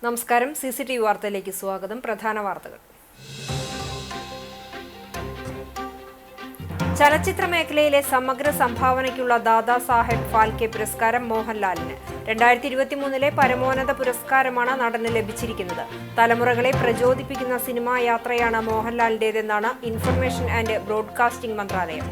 നമസ്കാരം. CCTV വാർത്തയിലേക്ക് സ്വാഗതം. പ്രധാന വാർത്തകൾ. ചലച്ചിത്ര മേഖലയിലെ സമഗ്ര സംഭാവനയ്ക്കുള്ള ദാദാ സാഹേബ് ഫാൽക്കെ പുരസ്കാരം മോഹൻലാലിന് 2023 പരമോന്നത പുരസ്കാരമാണ് നടന് ലഭിച്ചിരിക്കുന്നത്. തലമുറകളെ പ്രചോദിപ്പിക്കുന്ന സിനിമാ യാത്രയാണ് മോഹൻലാലിന്റേതെന്നാണ് ഇൻഫർമേഷൻ ആൻഡ് ബ്രോഡ്കാസ്റ്റിംഗ് മന്ത്രാലയം.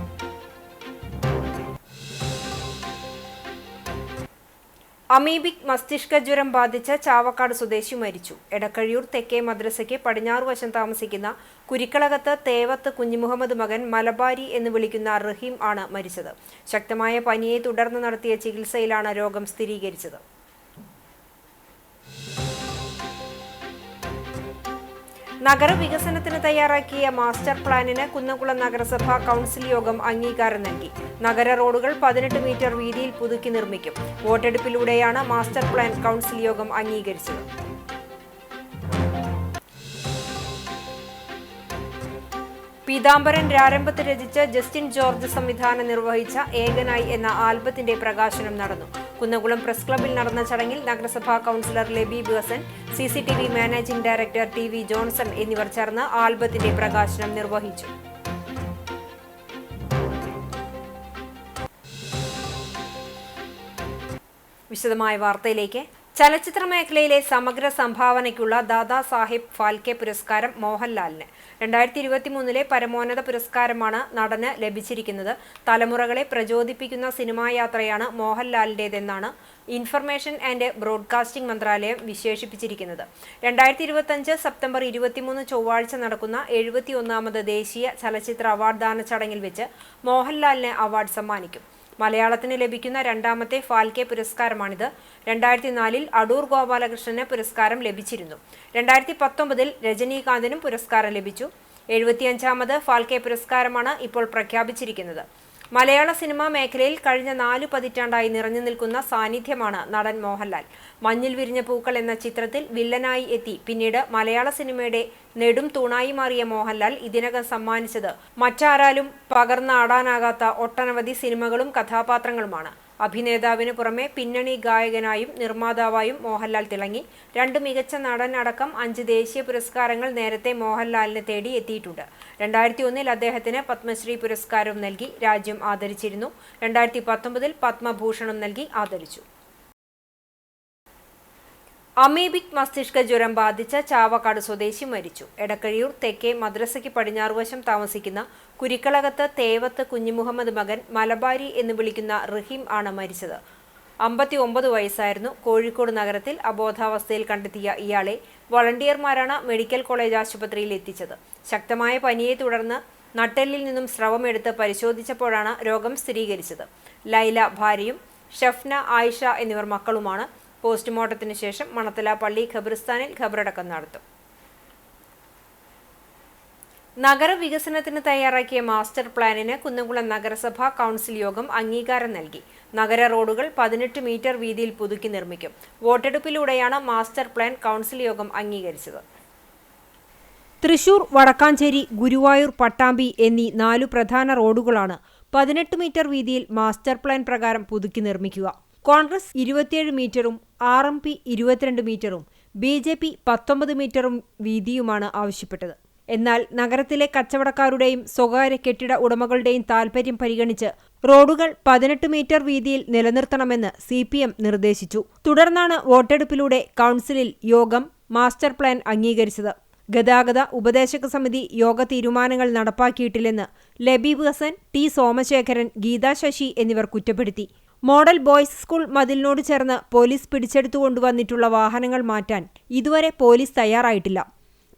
അമീബിക് മസ്തിഷ്ക ജ്വരം ബാധിച്ച ചാവക്കാട് സ്വദേശി മരിച്ചു. എടക്കഴിയൂർ തെക്കേ മദ്രസയ്ക്ക് പടിഞ്ഞാറുവശം താമസിക്കുന്ന കുരിക്കളകത്ത് തേവത്ത് കുഞ്ഞിമുഹമ്മദ് മകൻ മലബാരി എന്ന് വിളിക്കുന്ന റഹീം ആണ് മരിച്ചത്. ശക്തമായ പനിയെ തുടർന്ന് നടത്തിയ ചികിത്സയിലാണ് രോഗം സ്ഥിരീകരിച്ചത്. നഗരവികസനത്തിന് തയ്യാറാക്കിയ മാസ്റ്റർ പ്ലാനിന് കുന്നംകുളം നഗരസഭാ കൗൺസിൽ യോഗം അംഗീകാരം നൽകി. നഗര റോഡുകൾ 18 മീറ്റർ വീതിയിൽ പുതുക്കി നിർമ്മിക്കും. വോട്ടെടുപ്പിലൂടെയാണ് മാസ്റ്റർ പ്ലാൻ കൗൺസിൽ യോഗം അംഗീകരിച്ചത്. പീതാംബരൻ രാരംഭത്ത് രചിച്ച് ജസ്റ്റിൻ ജോർജ് സംവിധാനം നിർവഹിച്ച ഏകനായി എന്ന ആൽബത്തിന്റെ പ്രകാശനം നടന്നു. കുന്നംകുളം പ്രസ് ക്ലബിൽ നടന്ന ചടങ്ങിൽ നഗരസഭാ councillor Labeeb Hasan, CCTV managing director TV Johnson എന്നിവർ ചേർന്ന് ആൽബത്തിന്റെ പ്രകാശനം നിർവഹിച്ചു. വിശദമായ വാർത്തയിലേക്ക്. ചലച്ചിത്ര മേഖലയിലെ സമഗ്ര സംഭാവനയ്ക്കുള്ള ദാദാ സാഹേബ് ഫാൽക്കെ പുരസ്കാരം മോഹൻലാലിന് 2023 പരമോന്നത പുരസ്കാരമാണ് നടന് ലഭിച്ചിരിക്കുന്നത്. തലമുറകളെ പ്രചോദിപ്പിക്കുന്ന സിനിമാ യാത്രയാണ് മോഹൻലാലിന്റേതെന്നാണ് ഇൻഫർമേഷൻ ആൻഡ് ബ്രോഡ്കാസ്റ്റിംഗ് മന്ത്രാലയം വിശേഷിപ്പിച്ചിരിക്കുന്നത്. 2025 സെപ്റ്റംബർ 23 ചൊവ്വാഴ്ച നടക്കുന്ന 71ാമത് ദേശീയ ചലച്ചിത്ര അവാർഡ് ദാന ചടങ്ങിൽ വെച്ച് മോഹൻലാലിന് അവാർഡ് സമ്മാനിക്കും. മലയാളത്തിന് ലഭിക്കുന്ന രണ്ടാമത്തെ ഫാൽക്കെ പുരസ്കാരമാണിത്. 2004 അടൂർ ഗോപാലകൃഷ്ണന് പുരസ്കാരം ലഭിച്ചിരുന്നു. 2019 രജനീകാന്തിനും പുരസ്കാരം ലഭിച്ചു. 75ാമത് ഫാൽക്കെ പുരസ്കാരമാണ് ഇപ്പോൾ പ്രഖ്യാപിച്ചിരിക്കുന്നത്. മലയാള സിനിമാ മേഖലയിൽ കഴിഞ്ഞ 4 പതിറ്റാണ്ടായി നിറഞ്ഞു നിൽക്കുന്ന സാന്നിധ്യമാണ് നടൻ മോഹൻലാൽ. മഞ്ഞിൽ വിരിഞ്ഞ പൂക്കൾ എന്ന ചിത്രത്തിൽ വില്ലനായി എത്തി പിന്നീട് മലയാള സിനിമയുടെ നെടും തൂണായി മാറിയ മോഹൻലാൽ ഇതിനകം സമ്മാനിച്ചത് മറ്റാരാലും പകർന്നാടാനാകാത്ത ഒട്ടനവധി സിനിമകളും കഥാപാത്രങ്ങളുമാണ്. അഭിനേതാവിന് പുറമെ പിന്നണി ഗായകനായും നിർമ്മാതാവായും മോഹൻലാൽ തിളങ്ങി. 2 മികച്ച നടൻ അടക്കം 5 ദേശീയ പുരസ്കാരങ്ങൾ നേരത്തെ മോഹൻലാലിന് തേടി എത്തിയിട്ടുണ്ട്. 2001 അദ്ദേഹത്തിന് പത്മശ്രീ പുരസ്കാരവും നൽകി രാജ്യം ആദരിച്ചിരുന്നു. 2019 പത്മഭൂഷണും നൽകി ആദരിച്ചു. അമീബിക് മസ്തിഷ്ക ജ്വരം ബാധിച്ച ചാവക്കാട് സ്വദേശി മരിച്ചു. എടക്കഴിയൂർ തെക്കേ മദ്രസയ്ക്ക് പടിഞ്ഞാറുവശം താമസിക്കുന്ന കുരിക്കളകത്ത് തേവത്ത് കുഞ്ഞിമുഹമ്മദ് മകൻ മലബാരി എന്ന് വിളിക്കുന്ന റഹീം ആണ് മരിച്ചത്. 59 വയസ്സായിരുന്നു. കോഴിക്കോട് നഗരത്തിൽ അബോധാവസ്ഥയിൽ കണ്ടെത്തിയ ഇയാളെ വളണ്ടിയർമാരാണ് മെഡിക്കൽ കോളേജ് ആശുപത്രിയിൽ എത്തിച്ചത്. ശക്തമായ പനിയെ തുടർന്ന് നട്ടെല്ലിൽ നിന്നും സ്രവമെടുത്ത് പരിശോധിച്ചപ്പോഴാണ് രോഗം സ്ഥിരീകരിച്ചത്. ലൈല ഭാര്യയും ഷഫ്ന, ആയിഷ എന്നിവർ മക്കളുമാണ്. പോസ്റ്റ്മോർട്ടത്തിന് ശേഷം മണത്തല പള്ളി ഖബറിസ്ഥാനിൽ ഖബറടക്കം നടത്തും. നഗരവികസനത്തിന് തയ്യാറാക്കിയ മാസ്റ്റർ പ്ലാനിന് കുന്നംകുളം നഗരസഭാ കൗൺസിൽ യോഗം അംഗീകാരം നൽകി. നഗര റോഡുകൾ 18 മീറ്റർ വീതിയിൽ പുതുക്കി നിർമ്മിക്കും. വോട്ടെടുപ്പിലൂടെയാണ് മാസ്റ്റർ പ്ലാൻ കൗൺസിൽ യോഗം അംഗീകരിച്ചത്. തൃശൂർ, വടക്കാഞ്ചേരി, ഗുരുവായൂർ, പട്ടാമ്പി എന്നീ 4 പ്രധാന റോഡുകളാണ് 18 മീറ്റർ വീതിയിൽ മാസ്റ്റർ പ്ലാൻ പ്രകാരം പുതുക്കി നിർമ്മിക്കുക. കോൺഗ്രസ് 27 മീറ്ററും RMP 22 മീറ്ററും BJP 19 മീറ്ററും വീതിയുമാണ് ആവശ്യപ്പെട്ടത്. എന്നാൽ നഗരത്തിലെ കച്ചവടക്കാരുടെയും സ്വകാര്യ കെട്ടിട ഉടമകളുടെയും താൽപര്യം പരിഗണിച്ച് റോഡുകൾ 18 മീറ്റർ വീതിയിൽ നിലനിർത്തണമെന്ന് CPM നിർദ്ദേശിച്ചു. തുടർന്നാണ് വോട്ടെടുപ്പിലൂടെ കൗൺസിലിൽ യോഗം മാസ്റ്റർ പ്ലാൻ അംഗീകരിച്ചത്. ഗതാഗത ഉപദേശക സമിതി യോഗ തീരുമാനങ്ങൾ നടപ്പാക്കിയിട്ടില്ലെന്ന് ലബീബ് ഹസൻ, T സോമശേഖരൻ, ഗീതാ ശശി എന്നിവർ കുറ്റപ്പെടുത്തി. മോഡൽ ബോയ്സ് സ്കൂൾ മതിലിനോട് ചേർന്ന് പോലീസ് പിടിച്ചെടുത്തുകൊണ്ടുവന്നിട്ടുള്ള വാഹനങ്ങൾ മാറ്റാൻ ഇതുവരെ പോലീസ് തയ്യാറായിട്ടില്ല.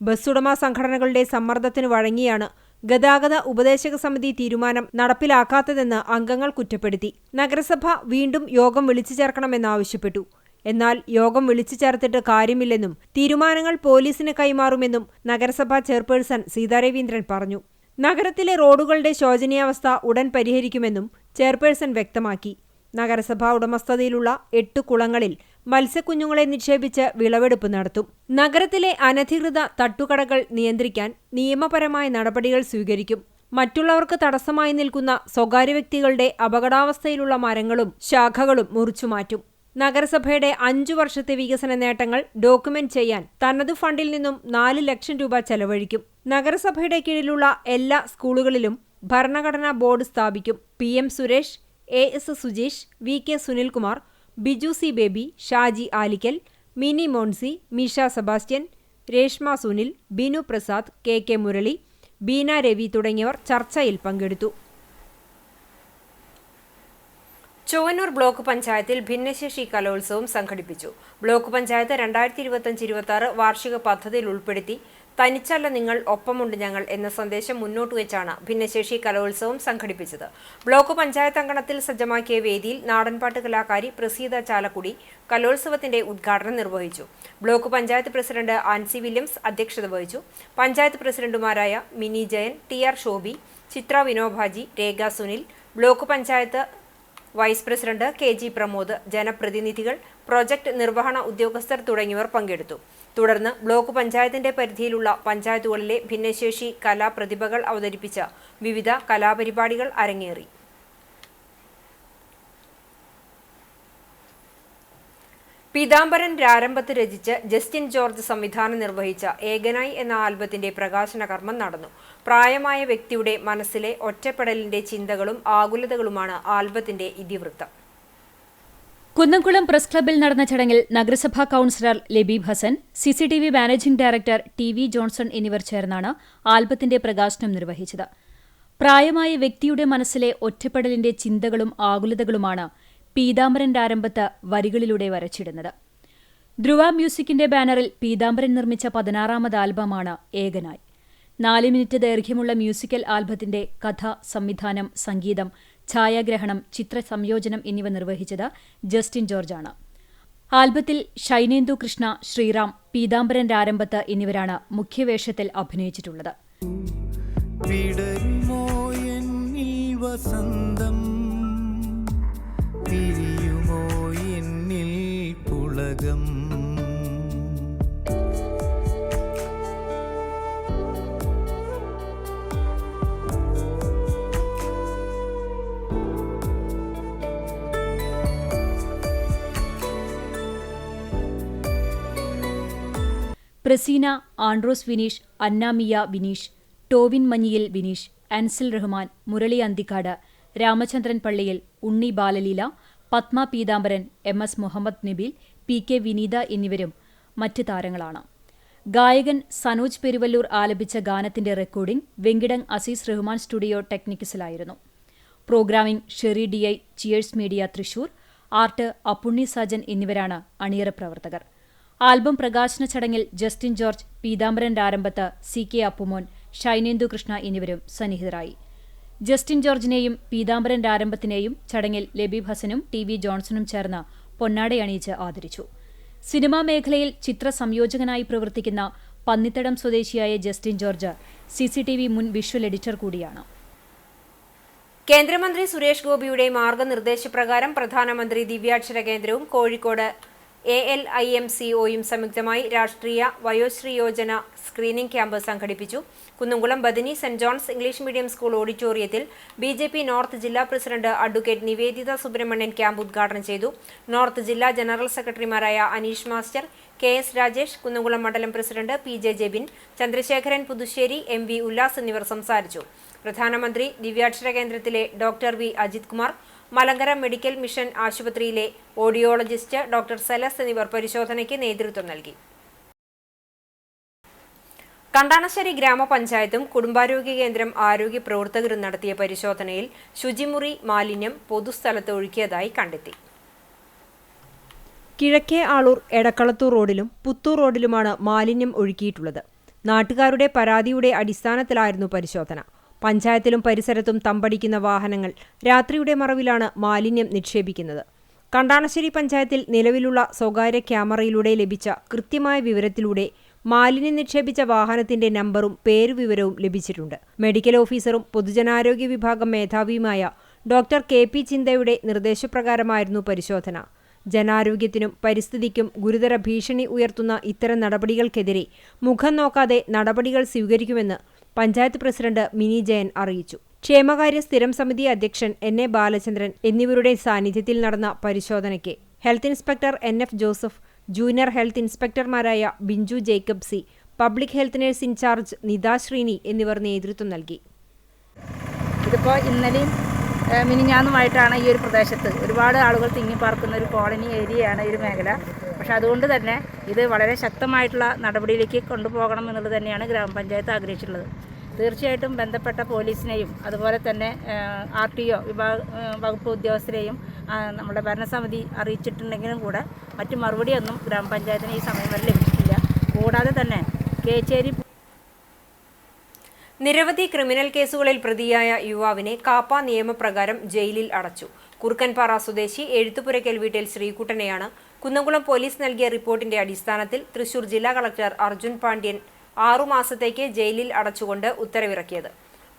ബസ്സുടമ സംഘടനകളുടെ സമ്മർദ്ദത്തിന് വഴങ്ങിയാണ് ഗതാഗത ഉപദേശക സമിതി തീരുമാനം നടപ്പിലാക്കാത്തതെന്ന് അംഗങ്ങൾ കുറ്റപ്പെടുത്തി. നഗരസഭ വീണ്ടും യോഗം വിളിച്ചു ചേർക്കണമെന്നാവശ്യപ്പെട്ടു. എന്നാൽ യോഗം വിളിച്ചു ചേർത്തിട്ട് കാര്യമില്ലെന്നും തീരുമാനങ്ങൾ പോലീസിന് കൈമാറുമെന്നും നഗരസഭാ ചെയർപേഴ്സൺ സീതാരവീന്ദ്രൻ പറഞ്ഞു. നഗരത്തിലെ റോഡുകളുടെ ശോചനീയാവസ്ഥ ഉടൻ പരിഹരിക്കുമെന്നും ചെയർപേഴ്സൺ വ്യക്തമാക്കി. നഗരസഭാ ഉടമസ്ഥതയിലുള്ള 8 കുളങ്ങളിൽ മത്സ്യക്കുഞ്ഞുങ്ങളെ നിക്ഷേപിച്ച് വിളവെടുപ്പ് നടത്തും. നഗരത്തിലെ അനധികൃത തട്ടുകടകൾ നിയന്ത്രിക്കാൻ നിയമപരമായ നടപടികൾ സ്വീകരിക്കും. മറ്റുള്ളവർക്ക് തടസ്സമായി നിൽക്കുന്ന സ്വകാര്യ വ്യക്തികളുടെ അപകടാവസ്ഥയിലുള്ള മരങ്ങളും ശാഖകളും മുറിച്ചുമാറ്റും. നഗരസഭയുടെ 5 വർഷത്തെ വികസന നേട്ടങ്ങൾ ഡോക്യുമെന്റ് ചെയ്യാൻ തനതു ഫണ്ടിൽ നിന്നും 4 ലക്ഷം രൂപ ചെലവഴിക്കും. നഗരസഭയുടെ കീഴിലുള്ള എല്ലാ സ്കൂളുകളിലും ഭരണഘടനാ ബോർഡ് സ്ഥാപിക്കും. PM Suresh, AS Sujeesh, VK Sunilkumar, Biju C baby, Shaji Alikkal, mini Moncy, Misha Sebastian, Reshma Sunil, Binu Prasad, KK Murali, Beena Ravi തുടങ്ങിയവർ ചർച്ചയിൽ പങ്കെടുത്തു. ചൊവ്വന്നൂർ ബ്ലോക്ക് പഞ്ചായത്തിൽ ഭിന്നശേഷി കലോത്സവം സംഘടിപ്പിച്ചു. ബ്ലോക്ക് പഞ്ചായത്ത് 2025-26 വാർഷിക പദ്ധതിയിൽ ഉൾപ്പെടുത്തി തനിച്ചല്ല നിങ്ങൾ, ഒപ്പമുണ്ട് ഞങ്ങൾ എന്ന സന്ദേശം മുന്നോട്ട് വെച്ചാണ് ഭിന്നശേഷി കലോത്സവം സംഘടിപ്പിച്ചത്. ബ്ലോക്ക് പഞ്ചായത്ത് അങ്കണത്തിൽ സജ്ജമാക്കിയ വേദിയിൽ നാടൻപാട്ട് കലാകാരി പ്രസീത ചാലക്കുടി കലോത്സവത്തിന്റെ ഉദ്ഘാടനം നിർവഹിച്ചു. Block panchayat president Ancy Williams അധ്യക്ഷത വഹിച്ചു. പഞ്ചായത്ത് പ്രസിഡന്റുമാരായ Mini Jayan, TR Shobi, Chithra Vinobhaji, Rekha Sunil, block panchayat vice president KG Pramod, ജനപ്രതിനിധികൾ, പ്രോജക്ട് നിർവഹണ ഉദ്യോഗസ്ഥർ തുടങ്ങിയവർ പങ്കെടുത്തു. തുടർന്ന് ബ്ലോക്ക് പഞ്ചായത്തിന്റെ പരിധിയിലുള്ള പഞ്ചായത്തുകളിലെ ഭിന്നശേഷി കലാപ്രതിഭകൾ അവതരിപ്പിച്ച വിവിധ കലാപരിപാടികൾ അരങ്ങേറി. പീതാംബരൻ രാരംഭത്ത് രചിച്ച് ജസ്റ്റിൻ ജോർജ് സംവിധാനം നിർവഹിച്ച ഏകനായി എന്ന ആൽബത്തിന്റെ പ്രകാശന കർമ്മം നടന്നു. പ്രായമായ വ്യക്തിയുടെ മനസ്സിലെ ഒറ്റപ്പെടലിന്റെ ചിന്തകളും ആകുലതകളുമാണ് ആൽബത്തിന്റെ ഇതിവൃത്തം. കുന്നംകുളം പ്രസ് ക്ലബ്ബിൽ നടന്ന ചടങ്ങിൽ നഗരസഭാ councillor Labeeb Hasan, CCTV managing director TV Johnson എന്നിവർ ചേർന്നാണ് ആൽബത്തിന്റെ പ്രകാശനം നിർവഹിച്ചത്. പ്രായമായ വ്യക്തിയുടെ മനസ്സിലെ ഒറ്റപ്പെടലിന്റെ ചിന്തകളും ആകുലതകളുമാണ് പീതാംബരൻ രാരംഭത്ത് വരികളിലൂടെ വരച്ചിടുന്നത്. ധ്രുവ മ്യൂസിക്കിന്റെ ബാനറിൽ പീതാംബരൻ നിർമ്മിച്ച 16ാമത് ആൽബമാണ് ഏകനായി. 4 മിനിറ്റ് ദൈർഘ്യമുള്ള മ്യൂസിക്കൽ ആൽബത്തിന്റെ കഥ, സംവിധാനം, സംഗീതം, ഛായാഗ്രഹണം, ചിത്ര സംയോജനം എന്നിവ നിർവഹിച്ചത് ജസ്റ്റിൻ ജോർജാണ്. ആൽബത്തിൽ ഷൈനേന്ദു കൃഷ്ണ, ശ്രീറാം, പീതാംബരൻ രാരംഭത്ത് എന്നിവരാണ് മുഖ്യവേഷത്തിൽ അഭിനയിച്ചിട്ടുള്ളത്. പ്രസീന, ആൻഡ്രോസ് വിനീഷ്, അന്നാമിയ വിനീഷ്, ടോവിൻ മഞ്ഞിയിൽ വിനീഷ്, അൻസിൽ റഹ്മാൻ, മുരളി അന്തിക്കാട്, രാമചന്ദ്രൻ പള്ളിയിൽ, ഉണ്ണി ബാലലീല, പത്മ പീതാംബരൻ, MS മുഹമ്മദ് നബീൽ, PK വിനീത എന്നിവരും മറ്റ് താരങ്ങളാണ്. ഗായകൻ സനോജ് പെരുവല്ലൂർ ആലപിച്ച ഗാനത്തിന്റെ റെക്കോർഡിംഗ് വെങ്കിടങ് അസീസ് റഹ്മാൻ സ്റ്റുഡിയോ ടെക്നിക്സിലായിരുന്നു. Programming Sheri DI, cheers media Thrissur, art Appunni Sajan എന്നിവരാണ് അണിയറ പ്രവർത്തകർ. ആൽബം പ്രകാശന ചടങ്ങിൽ Justin George, Peethambaran Rarambhath, CK Appumon, Shainendu Krishna എന്നിവരും സന്നിഹിതരായി. ജസ്റ്റിൻ ജോർജിനെയും പീതാംബരൻ രാരംഭത്തിനെയും ചടങ്ങിൽ ലബീബ് ഹസനും TV ജോൺസണും ചേർന്ന് പൊന്നാടയണിയിച്ച് ആദരിച്ചു. സിനിമാ മേഖലയിൽ ചിത്ര സംയോജകനായി പ്രവർത്തിക്കുന്ന പന്നിത്തടം സ്വദേശിയായ ജസ്റ്റിൻ ജോർജ് CCTV മുൻ വിഷ്വൽ എഡിറ്റർ കൂടിയാണ്. കേന്ദ്രമന്ത്രി സുരേഷ് ഗോപിയുടെ മാർഗനിർദ്ദേശപ്രകാരം പ്രധാനമന്ത്രി ദിവ്യാക്ഷര കേന്ദ്രവും കോഴിക്കോട് ALIMCOയും സംയുക്തമായി രാഷ്ട്രീയ വയോശ്രീ യോജന സ്ക്രീനിംഗ് ക്യാമ്പ് സംഘടിപ്പിച്ചു. Kunnamkulam Bethany saint John's English medium school ഓഡിറ്റോറിയത്തിൽ BJP നോർത്ത് ജില്ലാ president advocate Nivedita Subramanian camp ഉദ്ഘാടനം ചെയ്തു. നോർത്ത് ജില്ലാ ജനറൽ സെക്രട്ടറിമാരായ അനീഷ് മാസ്റ്റർ, KS രാജേഷ്, കുന്നംകുളം മണ്ഡലം president PJ Jebin, Chandrasekharan Puthussery, MV Ullas എന്നിവർ സംസാരിച്ചു. പ്രധാനമന്ത്രി ദിവ്യാക്ഷര കേന്ദ്രത്തിലെ doctor V Ajith Kumar, Malankara medical mission ആശുപത്രിയിലെ ഓഡിയോളജിസ്റ്റ് ഡോക്ടർ സെലസ് എന്നിവർ പരിശോധനയ്ക്ക് നേതൃത്വം നൽകി. കണ്ടാണശ്ശേരി ഗ്രാമപഞ്ചായത്തും കുടുംബാരോഗ്യ കേന്ദ്രം ആരോഗ്യ പ്രവർത്തകരും നടത്തിയ പരിശോധനയിൽ ശുചിമുറി മാലിന്യം പൊതുസ്ഥലത്ത് ഒഴുക്കിയതായി കണ്ടെത്തി. കിഴക്കേ ആളൂർ, എടക്കളത്തൂർ റോഡിലും പുത്തൂർ റോഡിലുമാണ് മാലിന്യം ഒഴുക്കിയിട്ടുള്ളത്. നാട്ടുകാരുടെ പരാതിയുടെ അടിസ്ഥാനത്തിലായിരുന്നു പരിശോധന. പഞ്ചായത്തിലും പരിസരത്തും തമ്പടിക്കുന്ന വാഹനങ്ങൾ രാത്രിയുടെ മറവിലാണ് മാലിന്യം നിക്ഷേപിക്കുന്നത്. കണ്ടാണശ്ശേരി പഞ്ചായത്തിൽ നിലവിലുള്ള സ്വകാര്യ ക്യാമറയിലൂടെ ലഭിച്ച കൃത്യമായ വിവരത്തിലൂടെ മാലിന്യം നിക്ഷേപിച്ച വാഹനത്തിന്റെ നമ്പറും പേരുവിവരവും ലഭിച്ചിട്ടുണ്ട്. മെഡിക്കൽ ഓഫീസറും പൊതുജനാരോഗ്യ വിഭാഗം മേധാവിയുമായ ഡോക്ടർ KP ചിന്തയുടെ നിർദ്ദേശപ്രകാരമായിരുന്നു പരിശോധന. ജനാരോഗ്യത്തിനും പരിസ്ഥിതിക്കും ഗുരുതര ഭീഷണി ഉയർത്തുന്ന ഇത്തരം നടപടികൾക്കെതിരെ മുഖം നോക്കാതെ നടപടികൾ സ്വീകരിക്കുമെന്ന് പഞ്ചായത്ത് പ്രസിഡന്റ് മിനി ജയൻ അറിയിച്ചു. ക്ഷേമകാര്യ സ്ഥിരം സമിതി അധ്യക്ഷൻ NA ബാലചന്ദ്രൻ എന്നിവരുടെ സാന്നിധ്യത്തിൽ നടന്ന പരിശോധനയ്ക്ക് health inspector NF Joseph, junior health ഇൻസ്പെക്ടർമാരായ Binju Jacob C, public health nurse incharge Nitha Sreeni എന്നിവർ നേതൃത്വം നൽകി. ഇതിപ്പോൾ ഇന്നലെയും മിനിഞ്ഞാന്നുമായിട്ടാണ് ഈ ഒരു പ്രദേശത്ത് ഒരുപാട് ആളുകൾ തിങ്ങിപ്പാർക്കുന്ന ഒരു കോളനി ഏരിയയാണ് ഈ ഒരു മേഖല. പക്ഷേ അതുകൊണ്ട് തന്നെ ഇത് വളരെ ശക്തമായിട്ടുള്ള നടപടിയിലേക്ക് കൊണ്ടുപോകണം എന്നുള്ളത് തന്നെയാണ് ഗ്രാമപഞ്ചായത്ത് ആഗ്രഹിച്ചിട്ടുള്ളത്. തീർച്ചയായിട്ടും ബന്ധപ്പെട്ട പോലീസിനെയും അതുപോലെ തന്നെ RTO വകുപ്പ് ഉദ്യോഗസ്ഥരെയും നമ്മുടെ ഭരണസമിതി അറിയിച്ചിട്ടുണ്ടെങ്കിലും കൂടെ മറ്റു മറുപടിയൊന്നും ഗ്രാമപഞ്ചായത്തിന് ഈ സമയം വരെ ലഭിച്ചിട്ടില്ല. കൂടാതെ തന്നെ കേച്ചേരി നിരവധി ക്രിമിനൽ കേസുകളിൽ പ്രതിയായ യുവാവിനെ കാപ്പ നിയമപ്രകാരം ജയിലിൽ അടച്ചു. കുറുക്കൻപാറ സ്വദേശി എഴുത്തുപുരയ്ക്കൽ വീട്ടിൽ ശ്രീകുട്ടനെയാണ് കുന്നംകുളം പോലീസ് നൽകിയ റിപ്പോർട്ടിന്റെ അടിസ്ഥാനത്തിൽ തൃശൂർ ജില്ലാ കളക്ടർ അർജുൻ പാണ്ഡ്യൻ 6 മാസത്തേക്ക് ജയിലിൽ അടച്ചുകൊണ്ട് ഉത്തരവിറക്കിയത്.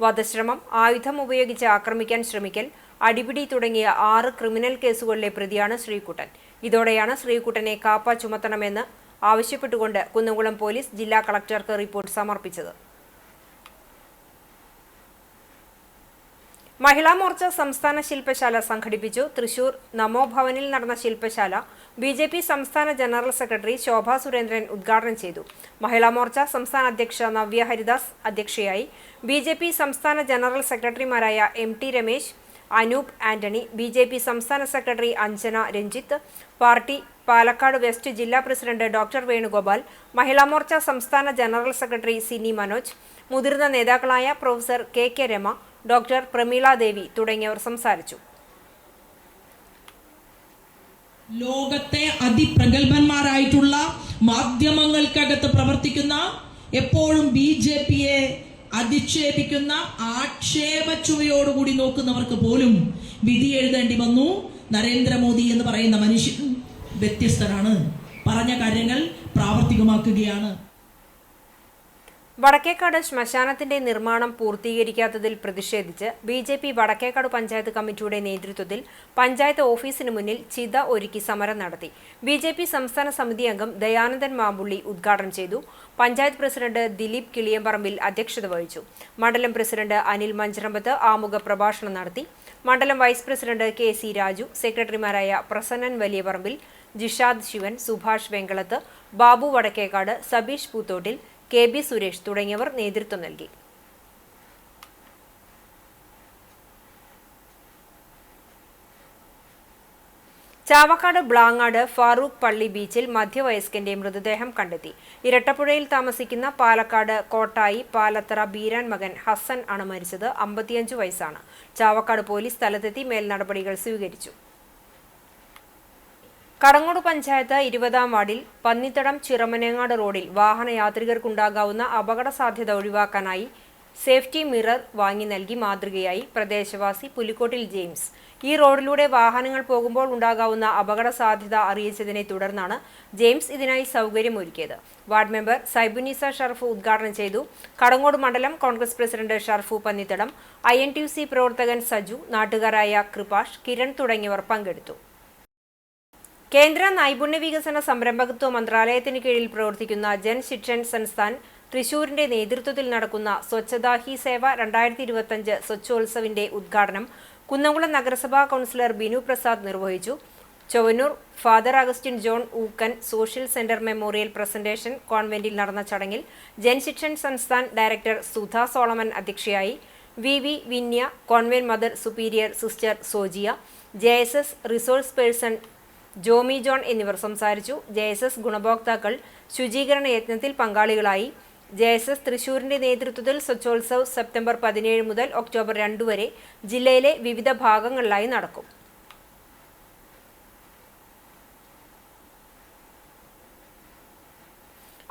വധശ്രമം, ആയുധം ഉപയോഗിച്ച് ആക്രമിക്കാൻ ശ്രമിക്കൽ, അടിപിടി തുടങ്ങിയ 6 ക്രിമിനൽ കേസുകളിലെ പ്രതിയാണ് ശ്രീകുട്ടൻ. ഇതോടെയാണ് ശ്രീകുട്ടനെ കാപ്പ ചുമത്തണമെന്ന് ആവശ്യപ്പെട്ടുകൊണ്ട് കുന്നംകുളം പോലീസ് ജില്ലാ കളക്ടർക്ക് റിപ്പോർട്ട് സമർപ്പിച്ചത്. മഹിളാ മോർച്ച സംസ്ഥാന ശില്പശാല സംഘടിപ്പിച്ചു. തൃശൂർ നമോ ഭവനിൽ നടന്ന ശില്പശാല BJP സംസ്ഥാന ജനറൽ സെക്രട്ടറി ശോഭാ സുരേന്ദ്രൻ ഉദ്ഘാടനം ചെയ്തു. മഹിളാ മോർച്ച സംസ്ഥാന അധ്യക്ഷ നവ്യ ഹരിദാസ് അധ്യക്ഷയായി. BJP സംസ്ഥാന ജനറൽ സെക്രട്ടറിമാരായ MT Ramesh, Anoop Antony, BJP സംസ്ഥാന secretary Anjana Ranjith, party Palakkad west ജില്ലാ പ്രസിഡന്റ് ഡോക്ടർ വേണുഗോപാൽ, മഹിളാ മോർച്ച സംസ്ഥാന ജനറൽ സെക്രട്ടറി സിനി മനോജ്, മുതിർന്ന നേതാക്കളായ professor KK Rama, doctor Prameela Devi തുടങ്ങിയവർ സംസാരിച്ചു. ലോകത്തെ അതിപ്രഗത്ഭന്മാരായിട്ടുള്ള മാധ്യമങ്ങൾക്കകത്ത് പ്രവർത്തിക്കുന്ന, എപ്പോഴും BJPയെ അധിക്ഷേപിക്കുന്ന, ആക്ഷേപച്ചുവയോടുകൂടി നോക്കുന്നവർക്ക് പോലും വിധി എഴുതേണ്ടി വന്നു. നരേന്ദ്രമോദി എന്ന് പറയുന്ന മനുഷ്യൻ വ്യത്യസ്തനാണ്, പറഞ്ഞ കാര്യങ്ങൾ പ്രാവർത്തികമാക്കുകയാണ്. വടക്കേക്കാട് ശ്മശാനത്തിന്റെ നിർമ്മാണം പൂർത്തീകരിക്കാത്തതിൽ പ്രതിഷേധിച്ച് BJP വടക്കേക്കാട് പഞ്ചായത്ത് കമ്മിറ്റിയുടെ നേതൃത്വത്തിൽ പഞ്ചായത്ത് ഓഫീസിന് മുന്നിൽ ചിത ഒരുക്കി സമരം നടത്തി. BJP സംസ്ഥാന സമിതി അംഗം ദയാനന്ദൻ മാമ്പുള്ളി ഉദ്ഘാടനം ചെയ്തു. പഞ്ചായത്ത് പ്രസിഡന്റ് ദിലീപ് കിളിയമ്പറമ്പിൽ അധ്യക്ഷത വഹിച്ചു. മണ്ഡലം പ്രസിഡന്റ് അനിൽ മഞ്ചറമ്പത്ത് ആമുഖ പ്രഭാഷണം നടത്തി. മണ്ഡലം വൈസ് പ്രസിഡന്റ് KC രാജു, സെക്രട്ടറിമാരായ പ്രസന്നൻ വലിയപറമ്പിൽ, ജിഷാദ് ശിവൻ, സുഭാഷ് വെങ്കളത്ത്, ബാബു വടക്കേക്കാട്, സബീഷ് പൂത്തോട്ടിൽ, KB സുരേഷ് തുടങ്ങിയവർ നേതൃത്വം നൽകി. ചാവക്കാട് ബ്ലാങ്ങാട് ഫാറൂഖ് പള്ളി ബീച്ചിൽ മധ്യവയസ്കന്റെ മൃതദേഹം കണ്ടെത്തി. ഇരട്ടപ്പുഴയിൽ താമസിക്കുന്ന പാലക്കാട് കോട്ടായി പാലത്തറ ബീരാൻ മകൻ ഹസൻ ആണ് മരിച്ചത്. 55 വയസ്സാണ്. ചാവക്കാട് പോലീസ് സ്ഥലത്തെത്തി മേൽ നടപടികൾ സ്വീകരിച്ചു. കടങ്ങോട് പഞ്ചായത്ത് 20-ാം വാർഡിൽ പന്നിത്തടം ചിറമനേങ്ങാട് റോഡിൽ വാഹനയാത്രികർക്കുണ്ടാകാവുന്ന അപകട സാധ്യത ഒഴിവാക്കാനായി സേഫ്റ്റി മിറർ വാങ്ങി നൽകി മാതൃകയായി പ്രദേശവാസി പുലിക്കോട്ടിൽ ജെയിംസ്. ഈ റോഡിലൂടെ വാഹനങ്ങൾ പോകുമ്പോൾ ഉണ്ടാകാവുന്ന അപകട സാധ്യത അറിയിച്ചതിനെ തുടർന്നാണ് ജെയിംസ് ഇതിനായി സൗകര്യമൊരുക്കിയത്. വാർഡ് മെമ്പർ സൈബുനിസ ഷർഫു ഉദ്ഘാടനം ചെയ്തു. കടങ്ങോട് മണ്ഡലം കോൺഗ്രസ് പ്രസിഡന്റ് ഷർഫു പന്നിത്തടം, INTUC പ്രവർത്തകൻ സജു, നാട്ടുകാരായ കൃപാഷ്, കിരൺ തുടങ്ങിയവർ പങ്കെടുത്തു. കേന്ദ്ര നൈപുണ്യ വികസന സംരംഭകത്വ മന്ത്രാലയത്തിന് കീഴിൽ പ്രവർത്തിക്കുന്ന ജൻ ശിക്ഷൻ സംസ്ഥാൻ തൃശൂരിന്റെ നേതൃത്വത്തിൽ നടക്കുന്ന സ്വച്ഛതാ ഹി സേവ 2025 സ്വച്ഛോത്സവിന്റെ ഉദ്ഘാടനം കുന്നംകുളം നഗരസഭാ കൗൺസിലർ ബിനു പ്രസാദ് നിർവഹിച്ചു. Chowwannur father Augustine John Ookken social centre memorial presentation കോൺവെന്റിൽ നടന്ന ചടങ്ങിൽ ജൻ ശിക്ഷൻ സംസ്ഥാൻ ഡയറക്ടർ സുധ സോളമൻ അധ്യക്ഷയായി. VV Vinya, convent mother superior sister Sojia, JSS resource person Jomy John എന്നിവർ സംസാരിച്ചു. JSS ഗുണഭോക്താക്കൾ ശുചീകരണ യജ്ഞത്തിൽ പങ്കാളികളായി. JSS തൃശൂരിന്റെ നേതൃത്വത്തിൽ സ്വച്ഛോത്സവ് സെപ്റ്റംബർ 17 മുതൽ ഒക്ടോബർ 2 വരെ ജില്ലയിലെ വിവിധ ഭാഗങ്ങളിലായി നടക്കും.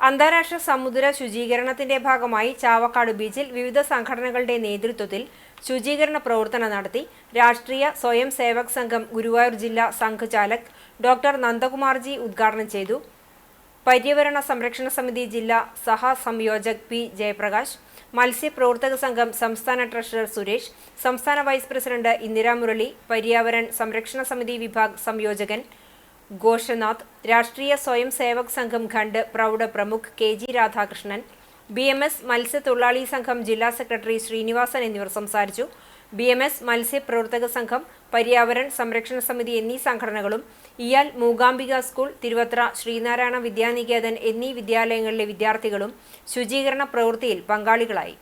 അന്താരാഷ്ട്ര സമുദ്ര ശുചീകരണത്തിന്റെ ഭാഗമായി ചാവക്കാട് ബീച്ചിൽ വിവിധ സംഘടനകളുടെ നേതൃത്വത്തിൽ ശുചീകരണ പ്രവർത്തനം നടത്തി. രാഷ്ട്രീയ സ്വയം സേവക് സംഘം ഗുരുവായൂർ ജില്ലാ സംഘ് ചാലക് ഡോക്ടർ നന്ദകുമാർജി ഉദ്ഘാടനം ചെയ്തു. പര്യവരണ സംരക്ഷണ സമിതി ജില്ലാ സഹസംയോജക് P ജയപ്രകാശ്, മത്സ്യപ്രവർത്തക സംഘം സംസ്ഥാന ട്രഷറർ സുരേഷ്, സംസ്ഥാന വൈസ് പ്രസിഡന്റ് ഇന്ദിരാ മുരളി, പര്യാവരൺ സംരക്ഷണ സമിതി വിഭാഗ് സംയോജകൻ ഘോഷനാഥ്, രാഷ്ട്രീയ സ്വയം സേവക് സംഘം ഖണ്ഡ് പ്രൗഢ പ്രമുഖ് KG രാധാകൃഷ്ണൻ, BMS മത്സ്യത്തൊഴിലാളി സംഘം ജില്ലാ സെക്രട്ടറി ശ്രീനിവാസൻ എന്നിവർ സംസാരിച്ചു. BMS മത്സ്യപ്രവർത്തക സംഘം, പര്യാവരൺ സംരക്ഷണ സമിതി എന്നീ സംഘടനകളും ഇയാൽ മൂകാംബിക സ്കൂൾ, തിരുവത്ര ശ്രീനാരായണ വിദ്യാനികേതൻ എന്നീ വിദ്യാലയങ്ങളിലെ വിദ്യാർത്ഥികളും ശുചീകരണ പ്രവൃത്തിയിൽ പങ്കാളികളായി.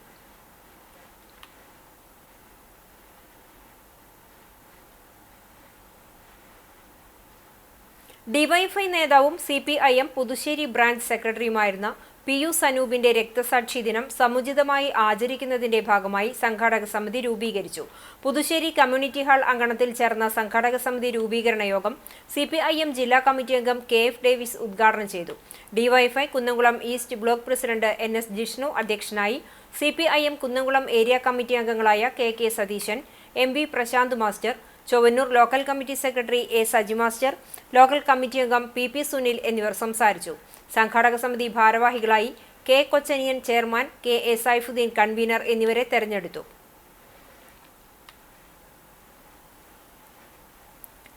ഡിവൈഎഫ്ഐ നേതാവും CPIM പുതുശ്ശേരി ബ്രാഞ്ച് സെക്രട്ടറിയുമായിരുന്ന PU സനൂപിന്റെ രക്തസാക്ഷി ദിനം സമുചിതമായി ആചരിക്കുന്നതിന്റെ ഭാഗമായി സംഘാടക സമിതി രൂപീകരിച്ചു. പുതുശ്ശേരി കമ്മ്യൂണിറ്റി ഹാൾ അങ്കണത്തിൽ ചേർന്ന സംഘാടക സമിതി രൂപീകരണ യോഗം CPIM ജില്ലാ കമ്മിറ്റി അംഗം KF ഡേവിസ് ഉദ്ഘാടനം ചെയ്തു. DYFI Kunnamkulam east block president NS Jishnu അധ്യക്ഷനായി. CPIM കുന്നംകുളം ഏരിയ കമ്മിറ്റി അംഗങ്ങളായ KK Satheesan, MV Prasanth master, Chowwannur local committee secretary A Saji master, local committee അംഗം PP സുനിൽ എന്നിവർ സംസാരിച്ചു. സംഘാടക സമിതി ഭാരവാഹികളായി K Kochaniyan chairman, KA Saifudheen convener എന്നിവരെ തെരഞ്ഞെടുത്തു.